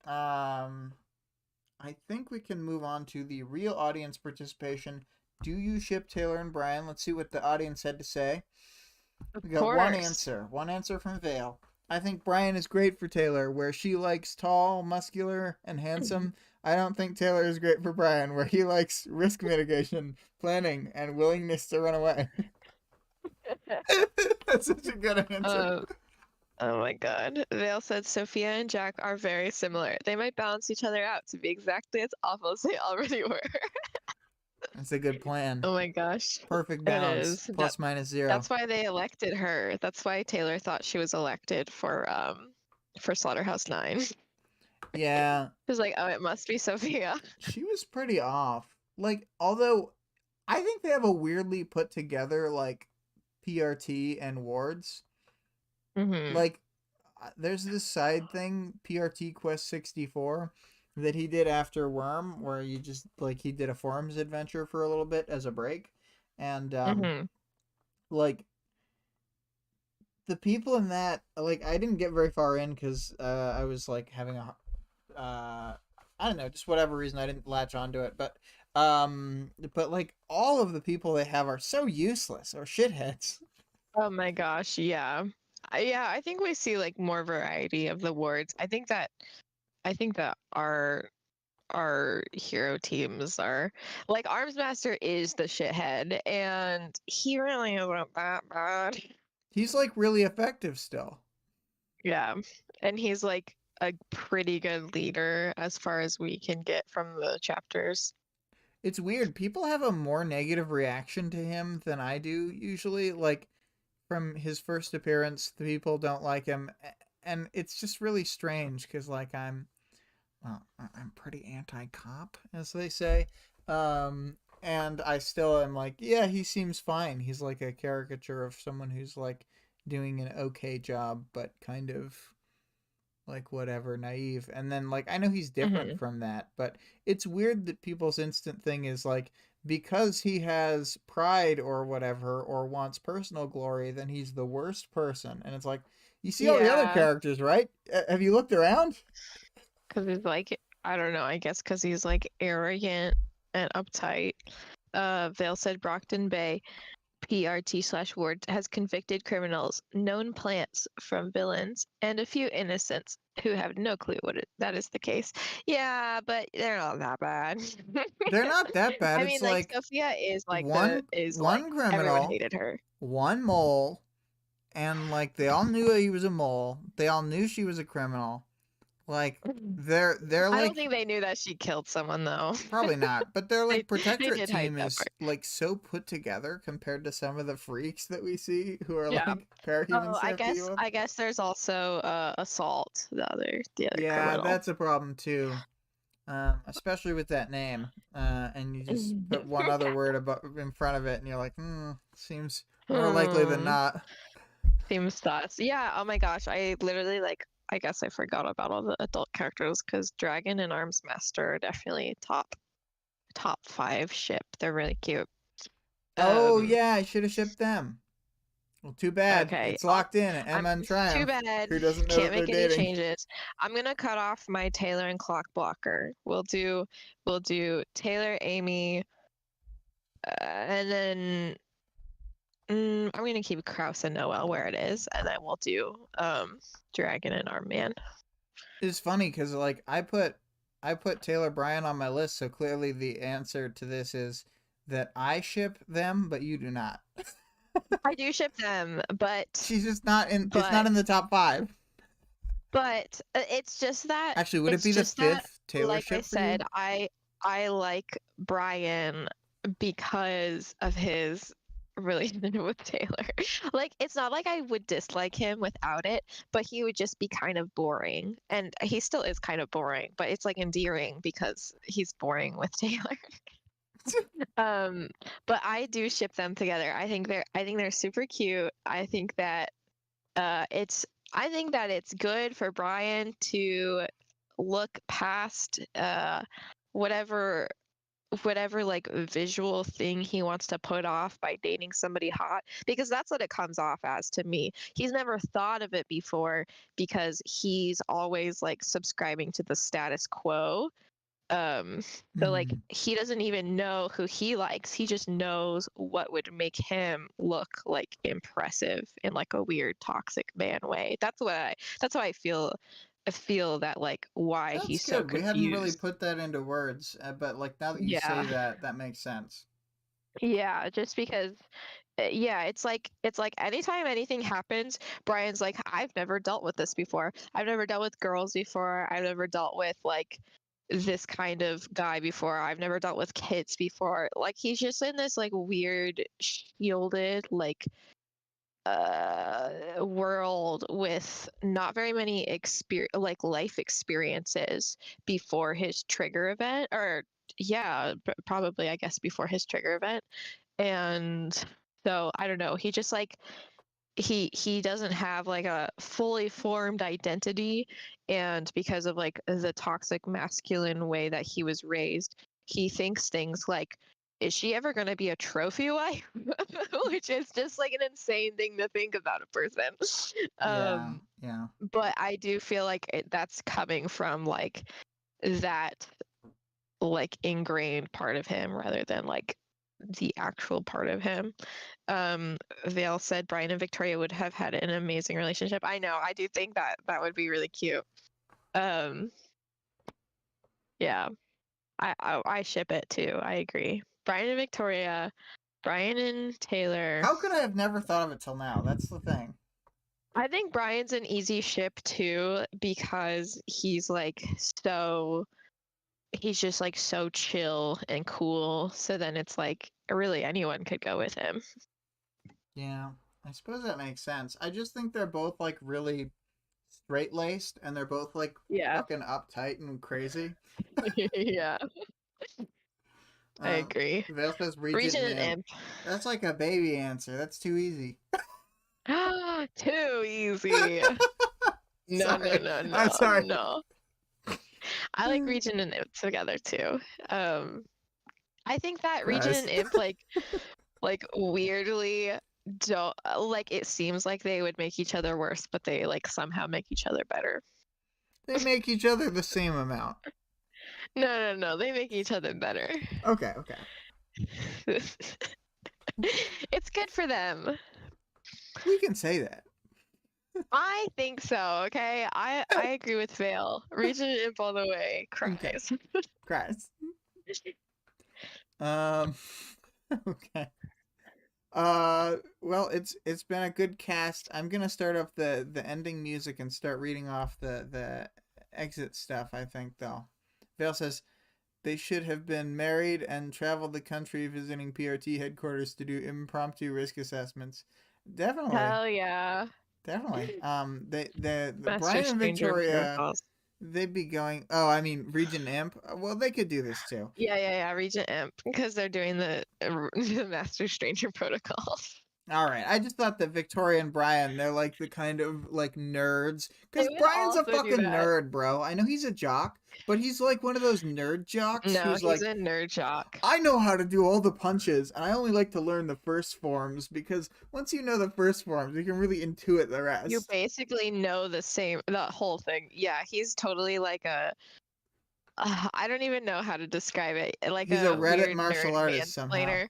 Um I think we can move on to the real audience participation. Do you ship Taylor and Brian? Let's see what the audience had to say. We got one
Course.
answer. One answer from Vale. I think Brian is great for Taylor, where she likes tall, muscular, and handsome. I don't think Taylor is great for Brian, where he likes risk mitigation, planning, and willingness to run away. That's such a good answer.
Oh my god. Vale said Sophia and Jack are very similar. They might balance each other out to be exactly as awful as they already were.
That's a good plan.
Oh my gosh.
Perfect
It
balance.
is.
Plus minus zero.
That's why they elected her. That's why Taylor thought she was elected for Slaughterhouse 9.
Yeah.
She was like, oh, it must be Sophia.
She was pretty off. Like, although I think they have a weirdly put together like PRT and wards.
Mm-hmm.
Like, there's this side thing, PRT Quest 64, that he did after Worm, where you just like he did a forums adventure for a little bit as a break, and
Mm-hmm.
like the people in that, like I didn't get very far in because I was like having a I don't know, just whatever reason I didn't latch onto it, but like all of the people they have are so useless or shitheads.
Oh my gosh, yeah. Yeah, I think we see like more variety of the wards. I think that our hero teams are like Armsmaster is the shithead and he really isn't that bad.
He's like really effective still.
Yeah. And he's like a pretty good leader as far as we can get from the chapters.
It's weird. People have a more negative reaction to him than I do usually. Like from his first appearance, the people don't like him, and it's just really strange because like I'm pretty anti-cop, as they say, and I still am like, yeah, he seems fine. He's like a caricature of someone who's like doing an okay job, but kind of like whatever, naive. And then like I know he's different
Hmm.
from that, but it's weird that people's instant thing is like because he has pride or whatever or wants personal glory, then he's the worst person. And it's like you see all the other
Yeah,
characters, right? Have you looked around?
because he's like, I don't know, I guess because he's like arrogant and uptight. Vale said Brockton Bay, PRT/Ward, has convicted criminals, known plants from villains, and a few innocents who have no clue that is the case. Yeah, but they're not that bad.
They're not that bad.
I
It's
mean, like
like
Sophia is like
one
everyone
criminal,
hated her.
one mole, and like they all knew he was a mole. They all knew she was a criminal. Like they're
I don't
like
think they knew that she killed someone though.
probably not, but their
they
like
they
protectorate
did hide
team
that
is
part.
like so put together compared to some of the freaks that we see who are
Yeah.
like parahumans
Oh,
they have to deal with.
I guess there's also assault, the other
Yeah,
criminal.
that's a problem too. Especially with that name. And you just put one other word about in front of it, and you're like, seems more likely than
Hmm.
not.
Seems sus. Yeah, oh my gosh. I literally like I guess I forgot about all the adult characters because Dragon and Arms Master are definitely top five ship. They're really cute.
Oh
Um,
yeah, I should have shipped them. Well, too bad.
okay.
It's locked in at
I'm
Emma and
too
Triumph,
bad.
who doesn't know
Can't
that they're
make any
dating.
changes. I'm gonna cut off my Taylor and Clock blocker. We'll do Taylor, Amy, and then I'm gonna keep Kraus and Noel where it is, and then we'll do Dragon and Armman.
It's funny because like I put Taylor Bryan on my list, so clearly the answer to this is that I ship them, but you do not.
I do ship them, but
She's just not in. It's not
but
in the top five.
but it's just that
Actually, would it
it's
be the
just that
fifth Taylor
like I
ship for
said,
you?
I like Brian because of his relationship with Taylor. Like it's not like I would dislike him without it, but he would just be kind of boring. And he still is kind of boring, but it's like endearing because he's boring with Taylor. Um, but I do ship them together. I think they're super cute. It's I think that it's good for Brian to look past whatever whatever like visual thing he wants to put off by dating somebody hot, because that's what it comes off as to me. He's never thought of it before because he's always like subscribing to the status quo. um so like
Hmm.
he doesn't even know who he likes, he just knows what would make him look like impressive in like a weird toxic man way. That's how I feel that like why
That's
he's so
good. We hadn't really
confused.
put that into words, but like now that you say
Yeah.
that, that makes sense.
Yeah, just because yeah, it's like anytime anything happens, Brian's like, I've never dealt with this before. I've never dealt with girls before. I've never dealt with like this kind of guy before. I've never dealt with kids before. Like he's just in this like weird shielded like world with not very many like life experiences before his trigger event, or yeah, probably I guess before his trigger event. And so I don't know, he just like he doesn't have like a fully formed identity, and because of like the toxic masculine way that he was raised, he thinks things like, is she ever going to be a trophy wife? Which is just like an insane thing to think about a person.
Yeah,
um
yeah.
but I do feel like that's coming from like that like ingrained part of him rather than like the actual part of him. um Vale said Brian and Victoria would have had an amazing relationship. I know, I do think that that would be really cute. um yeah, I ship it too. I agree. Brian and Victoria, Brian and Taylor.
How could I have never thought of it till now? That's the thing.
I think Brian's an easy ship too because he's just like so chill and cool. So then it's like really anyone could go with him.
Yeah, I suppose that makes sense. I just think they're both like really straight laced, and they're both like
Yeah.
fucking uptight and crazy.
Yeah, I
Uh,
agree.
Vale says Regent
Regent
and
and
Imp.
Imp.
That's like a baby answer. That's too easy.
Too easy. No, no,
Sorry.
no,
I'm
no,
sorry.
no. I like Regent and Imp together too. I think that Regent and
Christ.
Imp like weirdly don't like it seems like they would make each other worse, but they like somehow make each other better.
They make each other the same amount.
No, no, no, they make each other better.
Okay, okay.
It's good for them.
We can say that.
I think so, okay? I agree with Vale. Regent and Imp all the way.
Okay.
Cries.
Christ. Okay. Well, it's been a good cast. I'm gonna start off the ending music and start reading off the exit stuff. I think though, Vale says they should have been married and traveled the country visiting PRT headquarters to do impromptu risk assessments. Definitely,
Hell yeah.
definitely. The
Master
Brian and
Stranger
Victoria,
protocols.
they'd be going. Oh, I mean, Regent Imp. Well, they could do this too.
Yeah, yeah, yeah. Regent Imp because they're doing the Master Stranger protocols.
All right, I just thought that Victoria and Brian, they're like the kind of like nerds.
They
Because
would
Brian's a
also do
fucking
that.
nerd, bro. I know he's a jock, but he's like one of those nerd jocks
No,
who's
he's
like,
a nerd jock.
I know how to do all the punches, and I only like to learn the first forms because once you know the first forms, you can really intuit the rest.
You basically know the whole thing. Yeah, he's totally like a. I don't even know how to describe it. Like
He's a
a
Reddit
weird
martial
nerd
artist somehow.
mansplainer.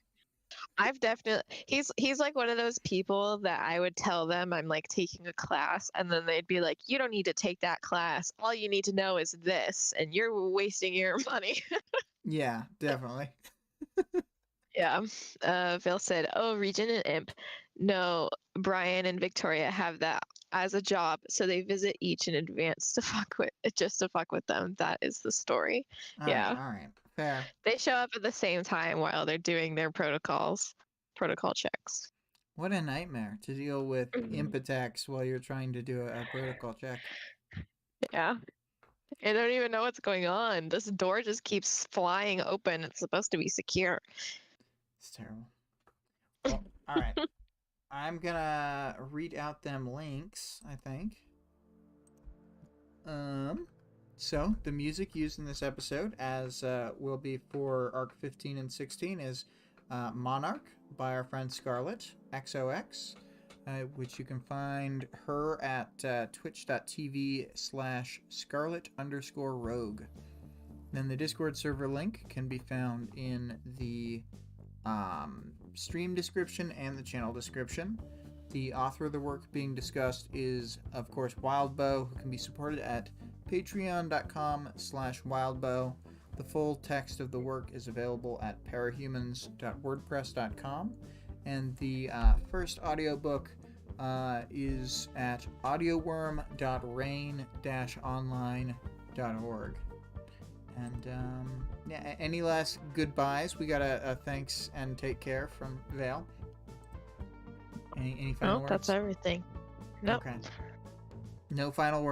I've definitely he's like one of those people that I would tell them I'm like taking a class and then they'd be like, you don't need to take that class. All you need to know is this, and you're wasting your money.
Yeah, definitely.
Yeah. Phil said, "Oh, Regent and Imp. No, Brian and Victoria have that as a job, so they visit each in advance to fuck with just to fuck with them. That is the story. Yeah.
All right, fair.
They show up at the same time while they're doing their protocol checks.
What a nightmare to deal with imp
Mhm.
attacks while you're trying to do a protocol check.
Yeah. I don't even know what's going on. This door just keeps flying open. It's supposed to be secure.
It's terrible. Well, all right. I'm gonna read out them links, I think. So the music used in this episode, as will be for Arc 15 and 16, is Monarch by our friend ScarlettXOX, which you can find her at twitch.tv/Scarlet_Rogue. Then the Discord server link can be found in the stream description and the channel description. The author of the work being discussed is, of course, Wildbow, who can be supported at patreon.com/wildbow. The full text of the work is available at parahumans.wordpress.com, and the first audiobook is at audioworm.rain-online.org. And yeah, any last goodbyes? We got a thanks and take care from Vale. Any final words?
That's everything. Nope.
Okay. No final words.